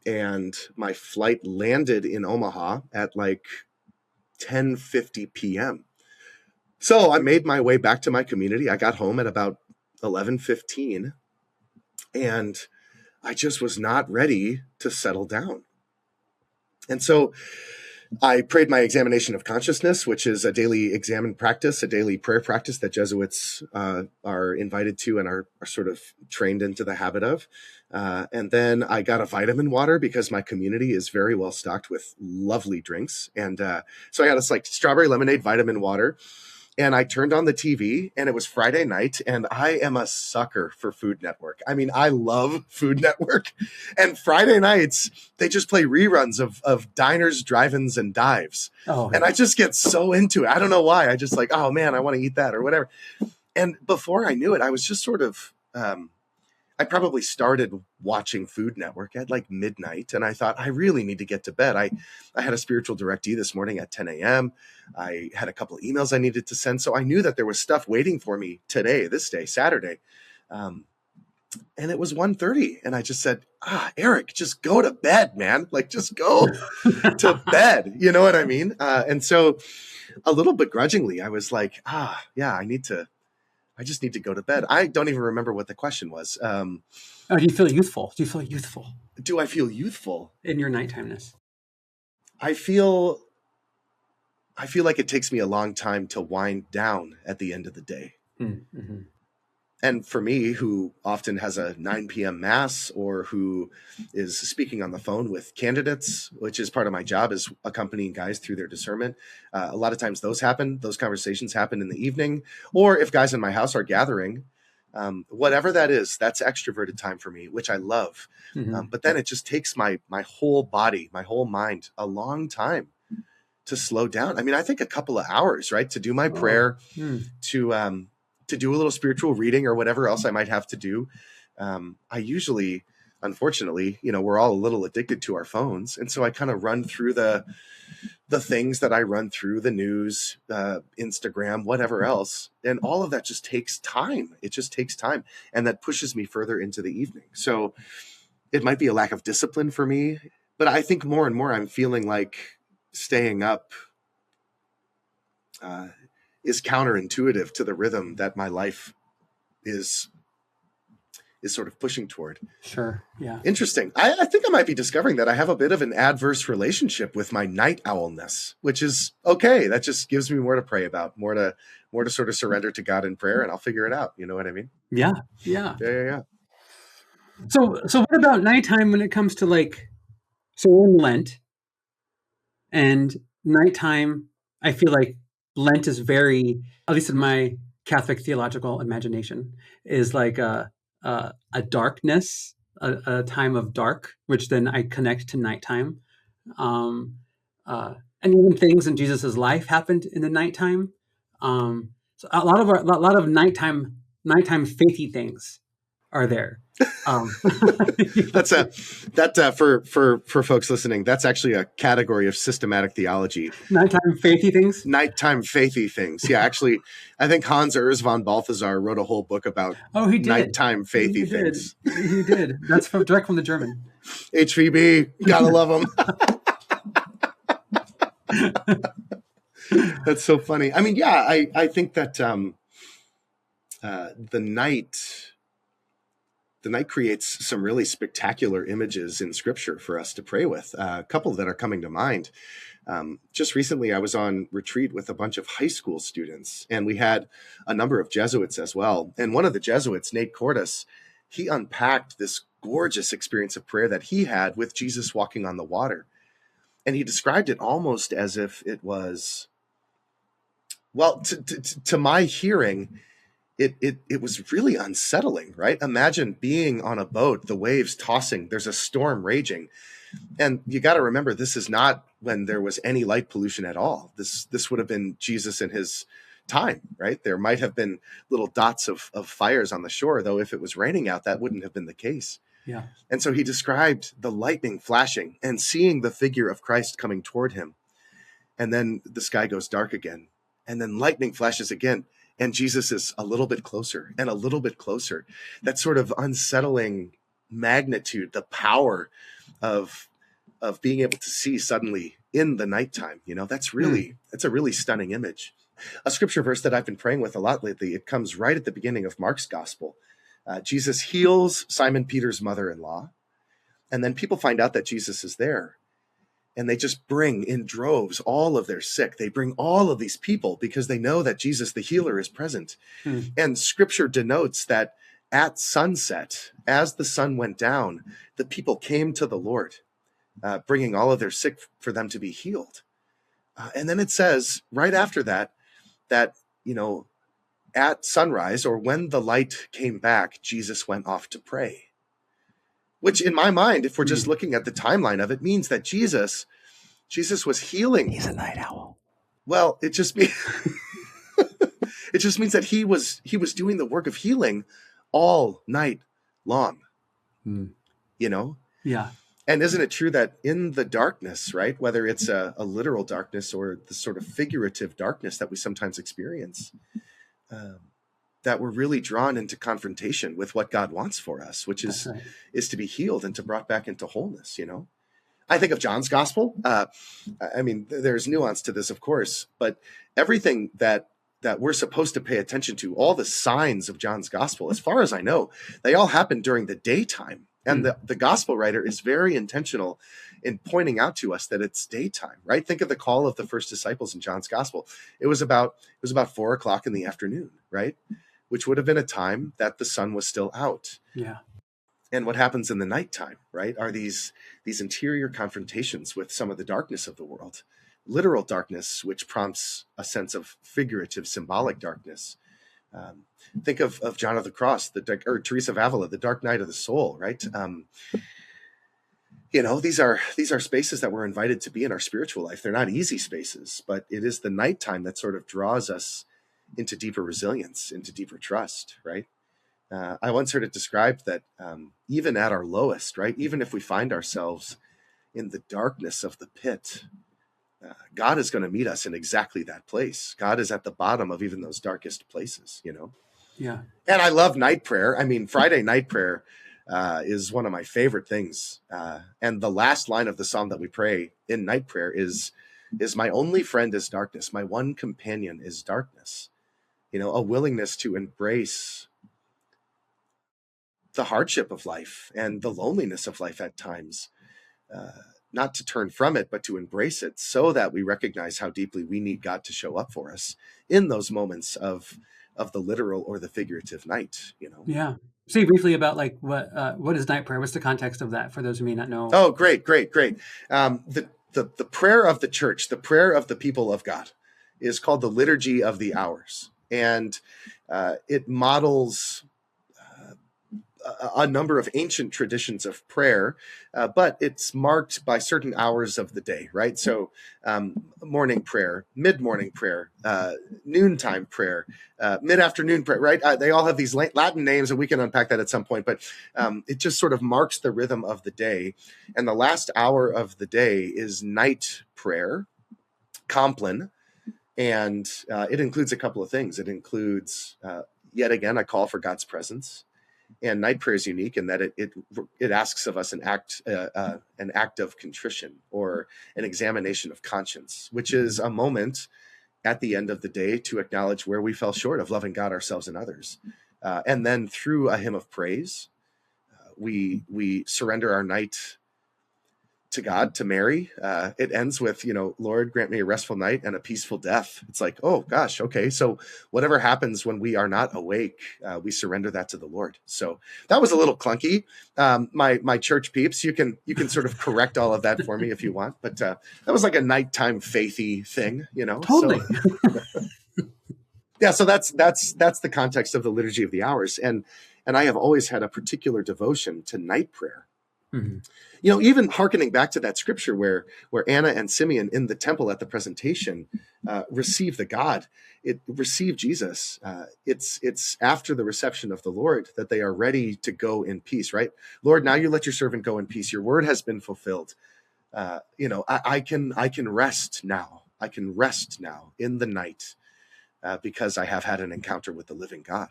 and my flight landed in Omaha at like 10:50 p.m. So I made my way back to my community. I got home at about 11:15, and I just was not ready to settle down. And so I prayed my examination of consciousness, which is a daily examen practice, a daily prayer practice that Jesuits are invited to and are sort of trained into the habit of. And then I got a vitamin water, because my community is very well stocked with lovely drinks. And so I got this like strawberry lemonade vitamin water. And I turned on the TV, and it was Friday night, and I am a sucker for Food Network. I mean, I love Food Network. And Friday nights, they just play reruns of diners, drive-ins, and dives. Oh, And I just get so into it. I don't know why. I just like, oh man, I want to eat that or whatever. And before I knew it, I was just sort of, I probably started watching Food Network at like midnight, and I thought, I really need to get to bed. I had a spiritual directee this morning at 10 a.m. I had a couple of emails I needed to send. So I knew that there was stuff waiting for me today, this day, Saturday. And it was 1:30, and I just said, Eric, just go to bed, man. Like, just go to bed. You know what I mean? And so a little begrudgingly, I was like, yeah, I just need to go to bed. I don't even remember what the question was. do you feel youthful? Do you feel youthful Do I feel youthful? in your nighttimeness? I feel like it takes me a long time to wind down at the end of the day. Mm-hmm. And for me, who often has a 9 p.m. mass, or who is speaking on the phone with candidates, which is part of my job, is accompanying guys through their discernment. A lot of times those conversations happen in the evening, or if guys in my house are gathering, whatever that is, that's extroverted time for me, which I love. Mm-hmm. But then it just takes my whole body, my whole mind, a long time to slow down. I mean, I think a couple of hours, right? To do my prayer, to do a little spiritual reading or whatever else I might have to do. I usually, unfortunately, we're all a little addicted to our phones. And so I kind of run through the things that I run through, the news, Instagram, whatever else. And all of that just takes time. It just takes time. And that pushes me further into the evening. So it might be a lack of discipline for me, but I think more and more I'm feeling like staying up is counterintuitive to the rhythm that my life is sort of pushing toward. Sure. Yeah. Interesting. I think I might be discovering that I have a bit of an adverse relationship with my night owlness, which is okay. That just gives me more to pray about, more to sort of surrender to God in prayer, and I'll figure it out. You know what I mean? Yeah. Yeah. Yeah. So what about nighttime when it comes to so we're in Lent, and nighttime I feel like Lent is very, at least in my Catholic theological imagination, is like a darkness, a time of dark, which then I connect to nighttime. Um, and even things in Jesus's life happened in the nighttime. So a lot of nighttime faithy things are there. Um, That's a that for folks listening, that's actually a category of systematic theology. Nighttime faithy things. Nighttime faithy things. Yeah, actually, I think Hans Urs von Balthasar wrote a whole book about Oh, he did. nighttime faithy He things. did. He did. That's direct from the German. HVB, gotta love them. That's so funny. I mean, yeah, I think that the night creates some really spectacular images in Scripture for us to pray with. A couple that are coming to mind. Just recently, I was on retreat with a bunch of high school students, and we had a number of Jesuits as well. And one of the Jesuits, Nate Cordes, he unpacked this gorgeous experience of prayer that he had with Jesus walking on the water. And he described it almost as if it was, well, to my hearing, it was really unsettling, right? Imagine being on a boat, the waves tossing, there's a storm raging. And you got to remember, this is not when there was any light pollution at all. This would have been Jesus in his time, right? There might have been little dots of fires on the shore, though if it was raining out, that wouldn't have been the case. Yeah. And so he described the lightning flashing and seeing the figure of Christ coming toward him. And then the sky goes dark again. And then lightning flashes again. And Jesus is a little bit closer and a little bit closer. That sort of unsettling magnitude, the power of being able to see suddenly in the nighttime, that's a really stunning image. A scripture verse that I've been praying with a lot lately, it comes right at the beginning of Mark's gospel. Jesus heals Simon Peter's mother-in-law, and then people find out that Jesus is there, and they just bring in droves all of their sick. They bring all of these people because they know that Jesus, the healer, is present. And scripture denotes that at sunset, as the sun went down, the people came to the Lord, bringing all of their sick for them to be healed. And then it says right after that, at sunrise, or when the light came back, Jesus went off to pray. Which in my mind, if we're just looking at the timeline of it, means that Jesus was healing. He's a night owl. Well, it just means that he was doing the work of healing all night long. Yeah. And isn't it true that in the darkness, right, whether it's a literal darkness or the sort of figurative darkness that we sometimes experience, that we're really drawn into confrontation with what God wants for us, which is to be healed and to brought back into wholeness. I think of John's gospel. I mean, there's nuance to this, of course, but everything that we're supposed to pay attention to, all the signs of John's gospel, as far as I know, they all happen during the daytime. And the gospel writer is very intentional in pointing out to us that it's daytime, right? Think of the call of the first disciples in John's gospel. It was about 4:00 in the afternoon, right? Which would have been a time that the sun was still out. Yeah. And what happens in the nighttime, right, are these interior confrontations with some of the darkness of the world, literal darkness, which prompts a sense of figurative, symbolic darkness. Think of John of the Cross, or Teresa of Avila, the dark night of the soul, right? These are spaces that we're invited to be in our spiritual life. They're not easy spaces, but it is the nighttime that sort of draws us into deeper resilience, into deeper trust, right? I once heard it described that even at our lowest, right, even if we find ourselves in the darkness of the pit, God is going to meet us in exactly that place. God is at the bottom of even those darkest places, Yeah. And I love night prayer. I mean, Friday night prayer is one of my favorite things. And the last line of the psalm that we pray in night prayer is my only friend is darkness. My one companion is darkness. A willingness to embrace the hardship of life and the loneliness of life at times, not to turn from it, but to embrace it so that we recognize how deeply we need God to show up for us in those moments of the literal or the figurative night, Yeah. Say briefly about like what is night prayer? What's the context of that for those who may not know? Oh, great. The prayer of the church, the prayer of the people of God, is called the Liturgy of the Hours. And it models a number of ancient traditions of prayer, but it's marked by certain hours of the day, right? So morning prayer, mid-morning prayer, noontime prayer, mid-afternoon prayer, right? They all have these Latin names, and we can unpack that at some point, but it just sort of marks the rhythm of the day. And the last hour of the day is night prayer, Compline, and it includes a couple of things. It includes, yet again, a call for God's presence. And night prayer is unique in that it asks of us an act of contrition, or an examination of conscience, which is a moment at the end of the day to acknowledge where we fell short of loving God, ourselves, and others. And then through a hymn of praise, we surrender our night to God, to Mary. It ends with, Lord, grant me a restful night and a peaceful death. It's like, oh gosh, okay. So whatever happens when we are not awake, we surrender that to the Lord. So that was a little clunky. My church peeps, you can sort of correct all of that for me if you want. But that was like a nighttime faithy thing, Totally. So, yeah. So that's the context of the Liturgy of the Hours, and I have always had a particular devotion to night prayer. Mm-hmm. Even hearkening back to that scripture where Anna and Simeon in the temple at the presentation receive the God, receive Jesus. It's after the reception of the Lord that they are ready to go in peace, right? Lord, now you let your servant go in peace. Your word has been fulfilled. I can rest now. I can rest now in the night because I have had an encounter with the living God.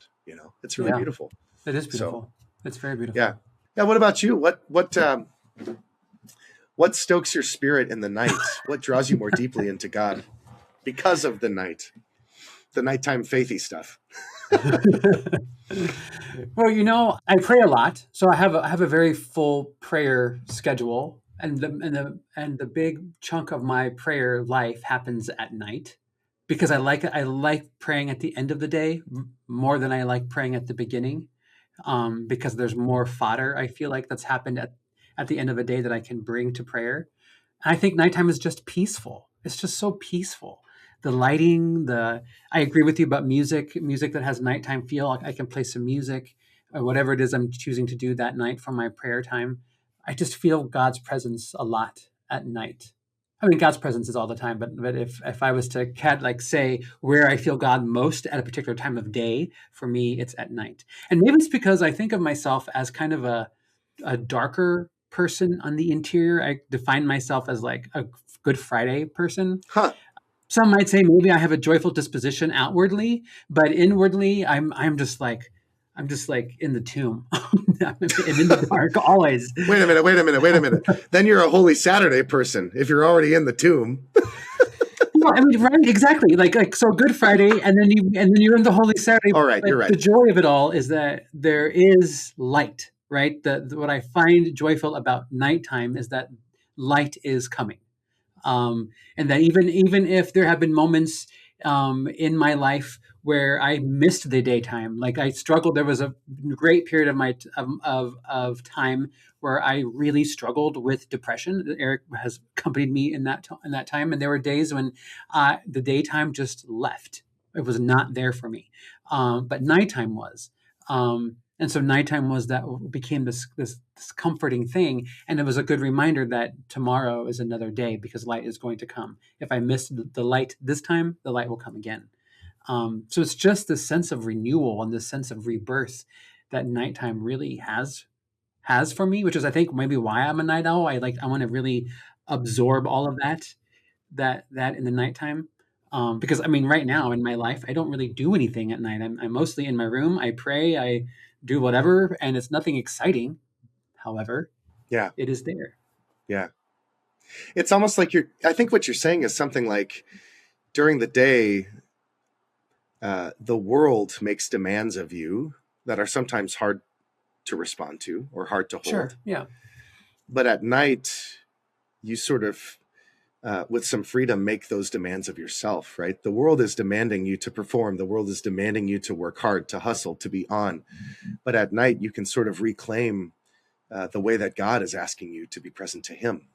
It's really beautiful. It is beautiful. It's very beautiful. Yeah. Yeah. What about you? What stokes your spirit in the night? What draws you more deeply into God because of the night, the nighttime faithy stuff? Well, I pray a lot, so I have a very full prayer schedule, and the big chunk of my prayer life happens at night, because I like praying at the end of the day more than I like praying at the beginning, because there's more fodder, I feel like, that's happened at the end of a day that I can bring to prayer. And I think nighttime is just peaceful. It's just so peaceful. The lighting, I agree with you about music that has nighttime feel. Like I can play some music or whatever it is I'm choosing to do that night for my prayer time. I just feel God's presence a lot at night. I mean, God's presence is all the time, but if I was to say where I feel God most at a particular time of day, for me, it's at night. And maybe it's because I think of myself as kind of a darker person on the interior. I define myself as like a Good Friday person. Huh. Some might say maybe I have a joyful disposition outwardly, but inwardly I'm just like in the tomb. I'm in the dark always. Wait a minute. Then you're a Holy Saturday person if you're already in the tomb. No, I mean, right, exactly. Like so Good Friday, and then you're in the Holy Saturday. All right, you're right. The joy of it all is that there is light, right? What I find joyful about nighttime is that light is coming. And that even if there have been moments in my life where I missed the daytime, like I struggled, there was a great period of my of time where I really struggled with depression. Eric has accompanied me in that time, and there were days when the daytime just left. It was not there for me, but nighttime was. And so nighttime became this comforting thing, and it was a good reminder that tomorrow is another day because light is going to come. If I missed the light this time, the light will come again. So it's just this sense of renewal and this sense of rebirth that nighttime really has for me, which is, I think, maybe why I'm a night owl. I want to really absorb all of that in the nighttime. Because I mean, right now in my life, I don't really do anything at night. I'm mostly in my room. I pray. I do whatever, and it's nothing exciting. However, yeah, it is there. Yeah, it's almost like I think what you're saying is something like during the day, the world makes demands of you that are sometimes hard to respond to or hard to hold. Sure. Yeah. But at night, you sort of, with some freedom, make those demands of yourself, right? The world is demanding you to perform. The world is demanding you to work hard, to hustle, to be on. But at night, you can sort of reclaim the way that God is asking you to be present to Him.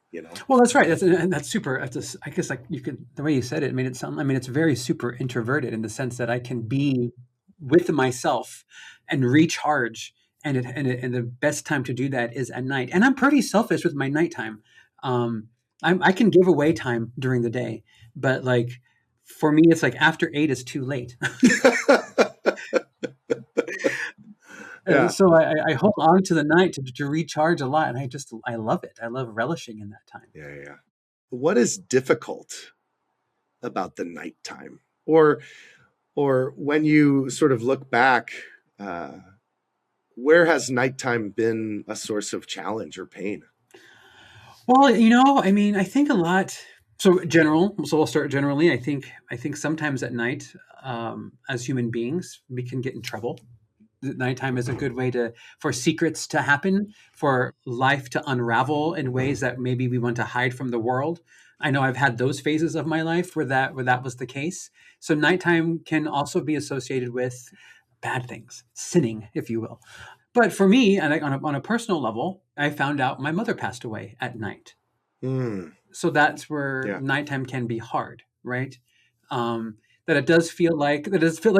Well, that's right. That's super. I guess like you could, the way you said it made it sound. I mean, it's very super introverted in the sense that I can be with myself and recharge, and the best time to do that is at night. And I'm pretty selfish with my nighttime. Um, I can give away time during the day, but like for me, it's like after 8 is too late. Yeah. So I hold on to the night to recharge a lot, and I love it. I love relishing in that time. Yeah. What is difficult about the nighttime, or when you sort of look back, where has nighttime been a source of challenge or pain? Well, I mean, I think a lot. So we'll start generally. I think sometimes at night, as human beings, we can get in trouble. Nighttime is a good way for secrets to happen, for life to unravel in ways that maybe we want to hide from the world. I know I've had those phases of my life where that was the case. So nighttime can also be associated with bad things, sinning, if you will. But for me, and on a personal level, I found out my mother passed away at night. Mm. So that's where nighttime can be hard, right? That it does feel like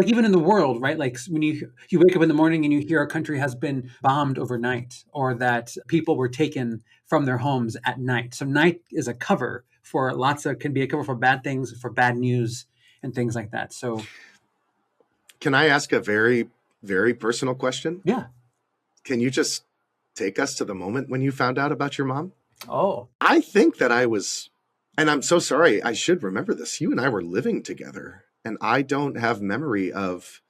even in the world, right? Like when you wake up in the morning and you hear a country has been bombed overnight, or that people were taken from their homes at night. So night is a cover for can be a cover for bad things, for bad news and things like that. So can I ask a very, very personal question? Yeah. Can you just take us to the moment when you found out about your mom? Oh. I think that I was, and I'm so sorry, I should remember this. You and I were living together, and I don't have memory of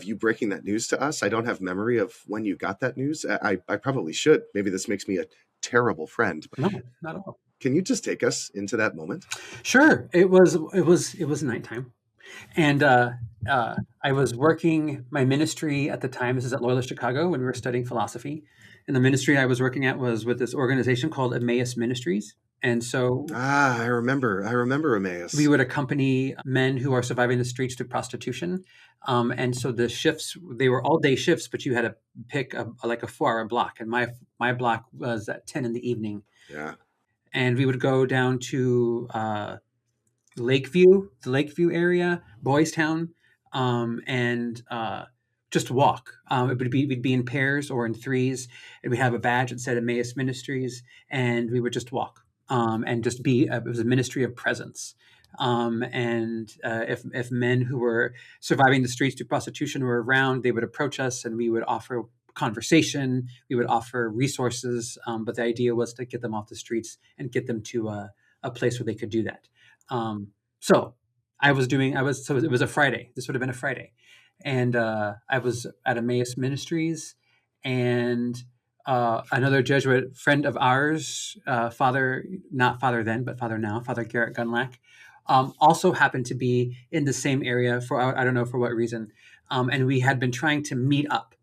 you breaking that news to us. I don't have memory of when you got that news. I probably should. Maybe this makes me a terrible friend. No, not at all. Can you just take us into that moment? Sure. It was nighttime. And I was working my ministry at the time. This is at Loyola Chicago when we were studying philosophy. And the ministry I was working at was with this organization called Emmaus Ministries. And so I remember Emmaus. We would accompany men who are surviving the streets through prostitution. And so the shifts, they were all day shifts, but you had to pick a 4-hour block. And my block was at 10 in the evening. Yeah. And we would go down to the Lakeview area, Boys Town, and just walk. We'd be in pairs or in threes, and we have a badge that said Emmaus Ministries, and we would just walk and just be. It was a ministry of presence. And if men who were surviving the streets through prostitution were around, they would approach us, and we would offer conversation. We would offer resources, but the idea was to get them off the streets and get them to a place where they could do that. So it was a Friday. This would have been a Friday. And I was at Emmaus Ministries, and another Jesuit friend of ours, Father, not Father then, but Father now, Father Garrett Gunlack, also happened to be in the same area for, I don't know for what reason. And we had been trying to meet up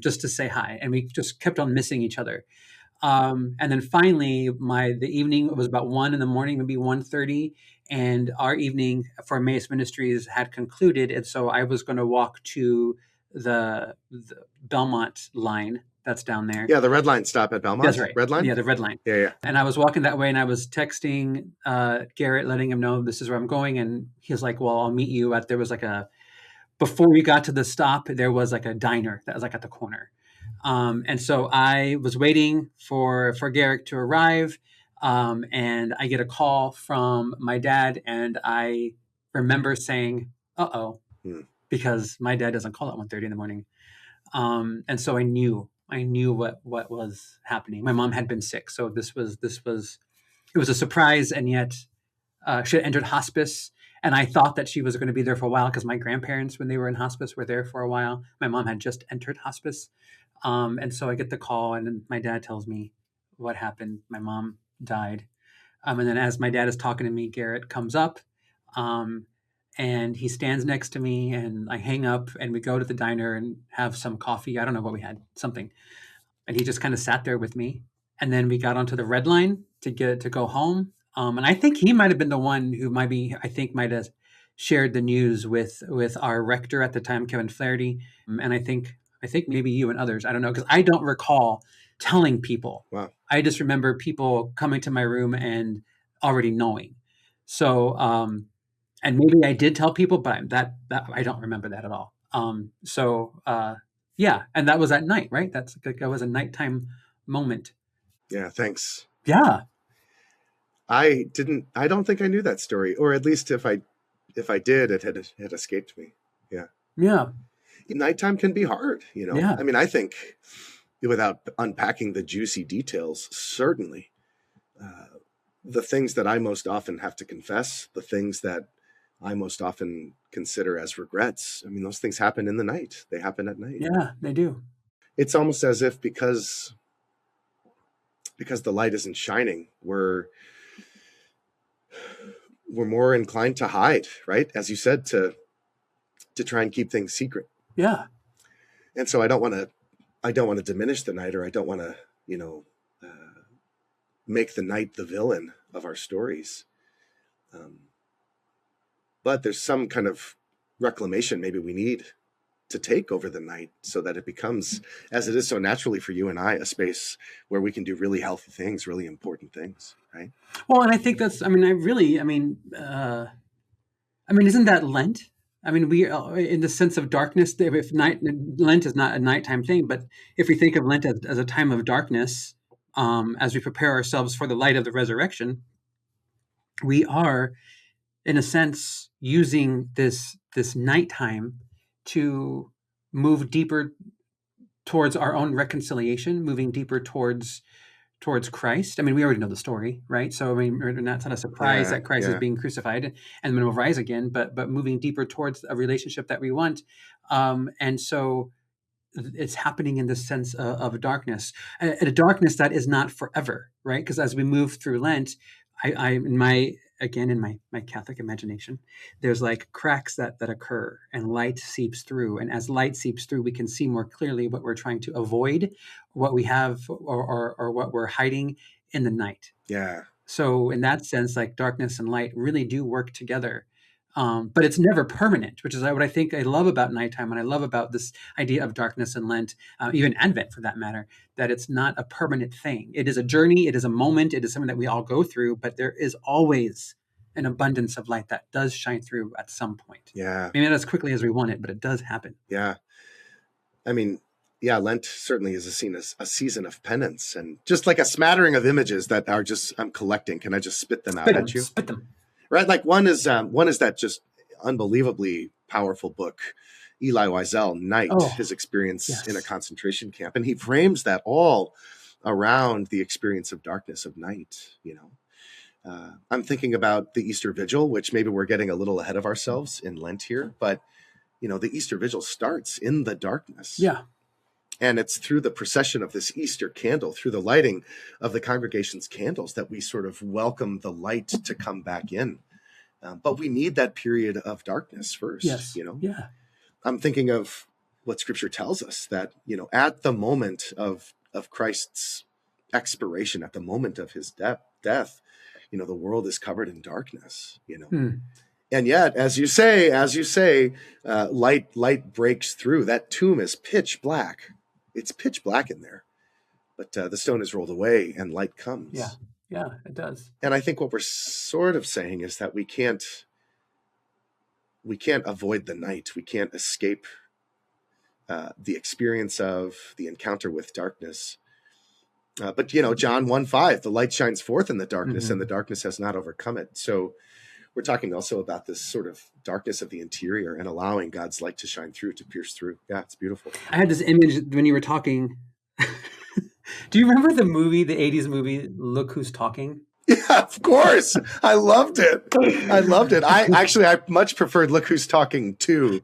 just to say hi. And we just kept on missing each other. And then finally, the evening was about 1 a.m, maybe 1:30, and our evening for Emmaus Ministries had concluded. And so I was going to walk to the Belmont line that's down there. Yeah, the red line stop at Belmont. That's right. Red line? Yeah, the red line. Yeah. And I was walking that way, and I was texting Garrett, letting him know this is where I'm going. And he was like, well, I'll meet you there was before we got to the stop, there was like a diner that was like at the corner. And so I was waiting for Garrick to arrive, and I get a call from my dad, and I remember saying, "Uh-oh," because my dad doesn't call at 1:30 in the morning. And so I knew what was happening. My mom had been sick, so it was a surprise, and yet she had entered hospice. And I thought that she was going to be there for a while because my grandparents, when they were in hospice, were there for a while. My mom had just entered hospice. And so I get the call, and then my dad tells me what happened. My mom died. And then as my dad is talking to me, Garrett comes up, and he stands next to me, and I hang up, and we go to the diner and have some coffee. I don't know what we had, something. And he just kind of sat there with me. And then we got onto the red line to go home. And I think he might have been the one who might have shared the news with our rector at the time, Kevin Flaherty. And I think maybe you and others. I don't know, because I don't recall telling people. Wow. I just remember people coming to my room and already knowing. So, and maybe I did tell people, but that I don't remember that at all. Yeah, and that was at night, right? That was a nighttime moment. Yeah, thanks. Yeah, I don't think I knew that story, or at least if I did, it had escaped me. Yeah. yeah, Nighttime can be hard, yeah, I mean, I think, without unpacking the juicy details, certainly the things that I most often have to confess, the things that I most often consider as regrets, I mean, those things happen in the night. They happen at night. yeah, they do. It's almost as if because the light isn't shining, we're more inclined to hide, right? As you said, to try and keep things secret. Yeah, And so I don't want to diminish the night, or I don't want to, make the night the villain of our stories. But there's some kind of reclamation maybe we need to take over the night, so that it becomes, as it is so naturally for you and I, a space where we can do really healthy things, really important things, right? well, and I think that's. I mean, isn't that Lent? I mean, we in the sense of darkness. If Lent is not a nighttime thing, but if we think of Lent as a time of darkness, as we prepare ourselves for the light of the resurrection, we are, in a sense, using this nighttime to move deeper towards our own reconciliation, moving deeper towards Christ. I mean, we already know the story, right? So I mean, it's not a surprise that Christ is being crucified and then will rise again, but moving deeper towards a relationship that we want. And so it's happening in the sense of darkness, a darkness that is not forever, right? Because as we move through Lent, in my Catholic imagination, there's like cracks that occur, and light seeps through. And as light seeps through, we can see more clearly what we're trying to avoid, what we have, or what we're hiding in the night. Yeah. So in that sense, like darkness and light really do work together. But it's never permanent, which is what I think I love about nighttime, and I love about this idea of darkness and Lent, even Advent for that matter, that it's not a permanent thing. It is a journey, it is a moment, it is something that we all go through, but there is always an abundance of light that does shine through at some point. Yeah. Maybe not as quickly as we want it, but it does happen. Yeah. I mean, yeah, Lent certainly is a season of penance, and just like a smattering of images that are just, I'm collecting. Can I just spit them out at you? Spit them. Right, like one is that just unbelievably powerful book, Elie Wiesel, Night, his experience in a concentration camp, and he frames that all around the experience of darkness, of night. I'm thinking about the Easter Vigil, which maybe we're getting a little ahead of ourselves in Lent here, but the Easter Vigil starts in the darkness. Yeah. And it's through the procession of this Easter candle, through the lighting of the congregation's candles, that we sort of welcome the light to come back in. But we need that period of darkness first. Yes. Yeah. I'm thinking of what Scripture tells us, that at the moment of Christ's expiration, at the moment of his death, the world is covered in darkness. And yet, as you say, light breaks through. That tomb is pitch black. It's pitch black in there, but the stone is rolled away and light comes. Yeah, it does. And I think what we're sort of saying is that we can't avoid the night. We can't escape the experience of the encounter with darkness. But John 1:5, the light shines forth in the darkness, and the darkness has not overcome it. So we're talking also about this sort of darkness of the interior and allowing God's light to shine through, to pierce through. Yeah, it's beautiful. I had this image when you were talking. Do you remember the 80s movie, Look Who's Talking? Yeah, of course. I loved it. I much preferred Look Who's Talking too.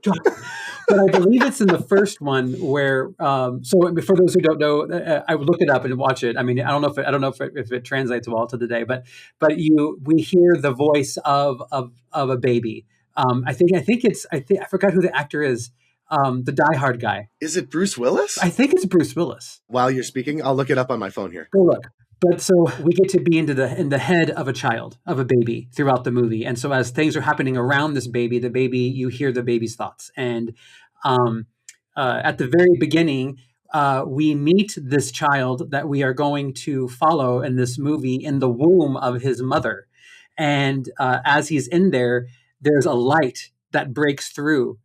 But I believe it's in the first one where, so for those who don't know, I would look it up and watch it. I mean, I don't know if it translates well to today, but we hear the voice of a baby. I forgot who the actor is. The Die Hard guy. Is it Bruce Willis? I think it's Bruce Willis. While you're speaking, I'll look it up on my phone here. Go look. But so we get to be in the head of a baby throughout the movie. And so as things are happening around this baby, you hear the baby's thoughts. And at the very beginning, we meet this child that we are going to follow in this movie in the womb of his mother. And as he's in there, there's a light that breaks through.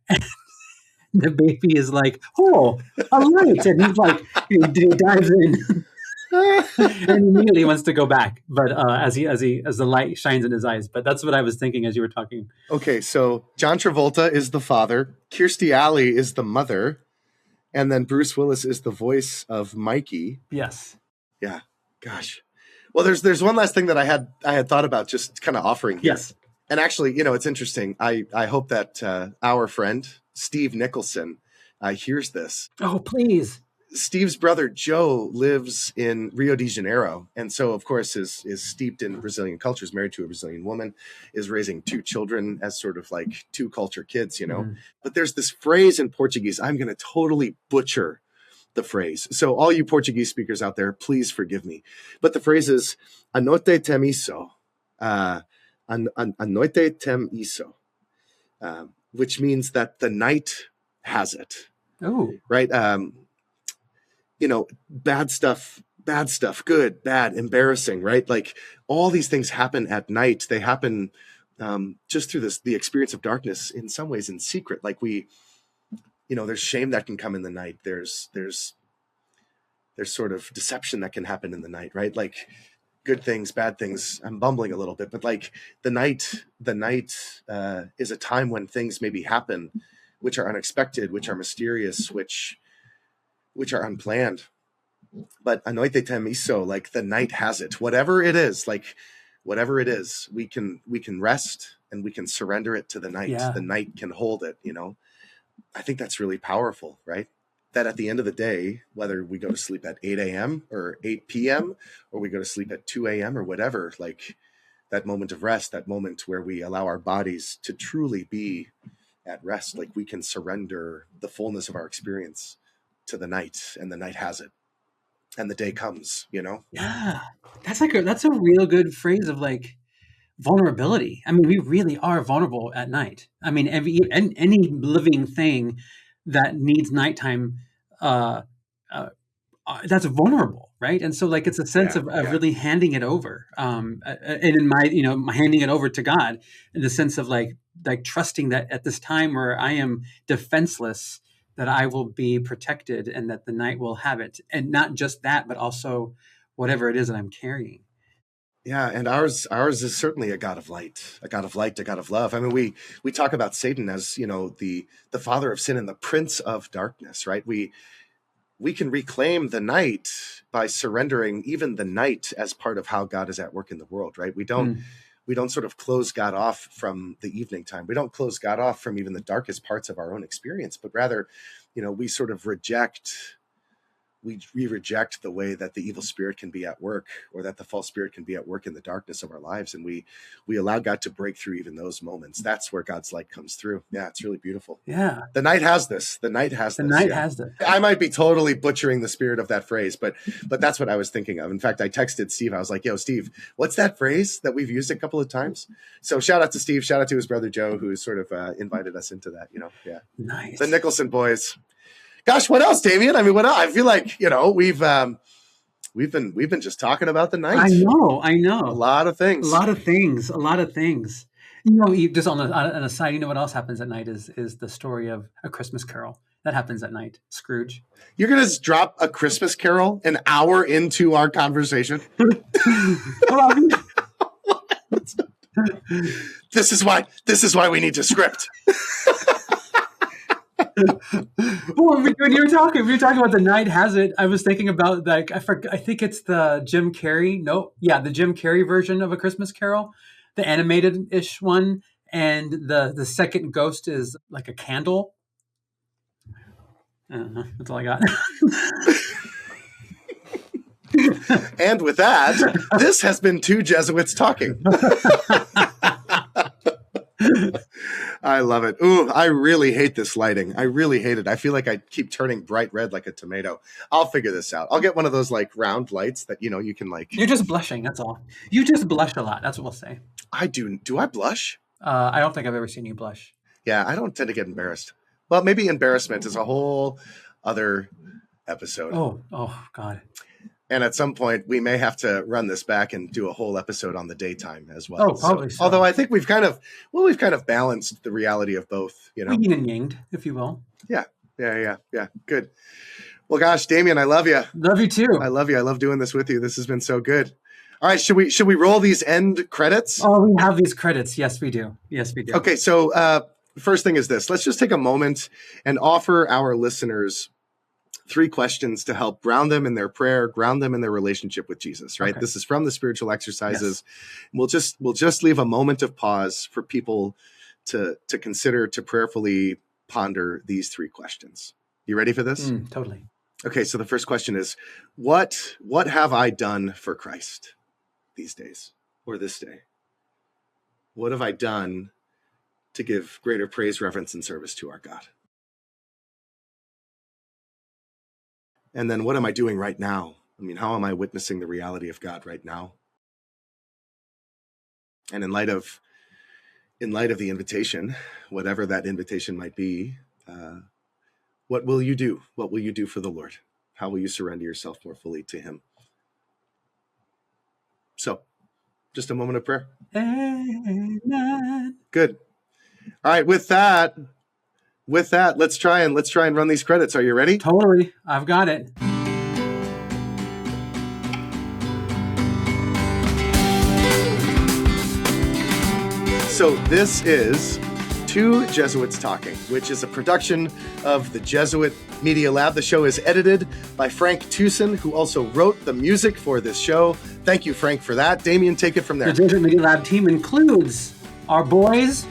The baby is like, "Oh, a light!" And he's like, he dives in and immediately wants to go back. But as the light shines in his eyes. But that's what I was thinking as you were talking. Okay, so John Travolta is the father, Kirstie Alley is the mother, and then Bruce Willis is the voice of Mikey. Yes. Yeah. Gosh. Well, there's one last thing that I had thought about just kind of offering here. Yes. And actually, it's interesting. I hope that our friend Steve Nicholson hears this. Oh, please. Steve's brother Joe lives in Rio de Janeiro, and so of course is steeped in Brazilian culture, is married to a Brazilian woman, is raising two children as sort of like two culture kids, But there's this phrase in Portuguese. I'm going to totally butcher the phrase. So all you Portuguese speakers out there, please forgive me. But the phrase is "a noite tem isso," a noite tem isso, which means that the night has it. Oh, right. Bad stuff, good, bad, embarrassing, right? Like all these things happen at night. They happen just through the experience of darkness, in some ways in secret. Like there's shame that can come in the night. There's sort of deception that can happen in the night, right? Like good things, bad things. I'm bumbling a little bit, but like the night is a time when things maybe happen, which are unexpected, which are mysterious, which are unplanned. But a noite tem isso, like the night has it. Whatever it is, we can rest and we can surrender it to the night. Yeah. The night can hold it, I think that's really powerful, right? That at the end of the day, whether we go to sleep at 8 a.m. or 8 p.m. or we go to sleep at 2 a.m. or whatever, like that moment of rest, that moment where we allow our bodies to truly be at rest, like we can surrender the fullness of our experience to the night, and the night has it, and the day comes. Yeah, that's a real good phrase of like vulnerability. I mean, we really are vulnerable at night. I mean, any living thing that needs nighttime, that's vulnerable, right? And so, like, it's a sense of really handing it over, and in my handing it over to God, in the sense of like trusting that at this time where I am defenseless, that I will be protected and that the night will have it. And not just that, but also whatever it is that I'm carrying. Yeah. And ours is certainly a God of light, a God of light, a God of love. I mean, we talk about Satan as, the father of sin and the prince of darkness, right? We can reclaim the night by surrendering even the night as part of how God is at work in the world, right? We don't sort of close God off from the evening time. We don't close God off from even the darkest parts of our own experience, but rather, we sort of reject the way that the evil spirit can be at work, or that the false spirit can be at work in the darkness of our lives. And we allow God to break through even those moments. That's where God's light comes through. Yeah, it's really beautiful. Yeah. The night has this. The night has this. I might be totally butchering the spirit of that phrase, but that's what I was thinking of. In fact, I texted Steve. I was like, "Yo, Steve, what's that phrase that we've used a couple of times?" So shout out to Steve. Shout out to his brother Joe, who sort of invited us into that. Yeah. Nice. The Nicholson boys. Gosh, what else, Damian? I mean, what else? I feel like, we've been just talking about the night. I know. A lot of things. Just on a side, what else happens at night is the story of A Christmas Carol. That happens at night. Scrooge. You're going to drop A Christmas Carol an hour into our conversation? This is why we need to script. Well, when you were talking about the night has it, I was thinking about like I think it's the Jim Carrey. The Jim Carrey version of A Christmas Carol, the animated-ish one, and the second ghost is like a candle. That's all I got. And with that, this has been Two Jesuits Talking. I love it. Ooh, I really hate this lighting. I really hate it. I feel like I keep turning bright red like a tomato. I'll figure this out. I'll get one of those like round lights that, you can like... You're just blushing, that's all. You just blush a lot. That's what we'll say. I do. Do I blush? I don't think I've ever seen you blush. Yeah, I don't tend to get embarrassed. Well, maybe embarrassment is a whole other episode. Oh, God. And at some point, we may have to run this back and do a whole episode on the daytime as well. Oh, probably so. Although I think we've kind of balanced the reality of both, you know. Yin and yang, if you will. Yeah. Good. Well, gosh, Damian, I love you. Love you too. I love you. I love doing this with you. This has been so good. All right, should we roll these end credits? Oh, we have these credits. Yes, we do. Okay, so first thing is this. Let's just take a moment and offer our listeners 3 questions to help ground them in their prayer, ground them in their relationship with Jesus, right? Okay. This is from the spiritual exercises. Yes. We'll just leave a moment of pause for people to consider, to prayerfully ponder these 3 questions. You ready for this? Totally. Okay, so the first question is, what have I done for Christ these days or this day? What have I done to give greater praise, reverence, and service to our God? And then what am I doing right now? I mean, how am I witnessing the reality of God right now? And in light of the invitation, whatever that invitation might be, what will you do? What will you do for the Lord? How will you surrender yourself more fully to Him? So, just a moment of prayer. Amen. Good. All right. With that, let's try and run these credits. Are you ready? Totally. I've got it. So this is Two Jesuits Talking, which is a production of the Jesuit Media Lab. The show is edited by Frank Tucson, who also wrote the music for this show. Thank you, Frank, for that. Damian, take it from there. The Jesuit Media Lab team includes our boys,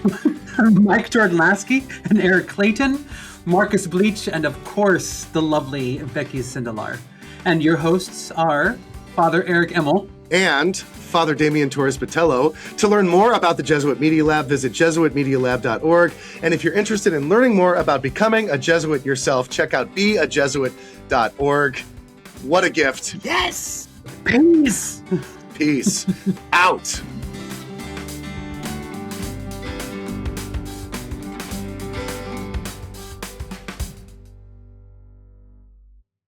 Mike Jordan-Lasky and Eric Clayton, Marcus Bleach, and of course, the lovely Becky Sindelar. And your hosts are Father Eric Immel and Father Damian Torres-Botello. To learn more about the Jesuit Media Lab, visit jesuitmedialab.org. And if you're interested in learning more about becoming a Jesuit yourself, check out beajesuit.org. What a gift. Yes! Peace! Peace. Out.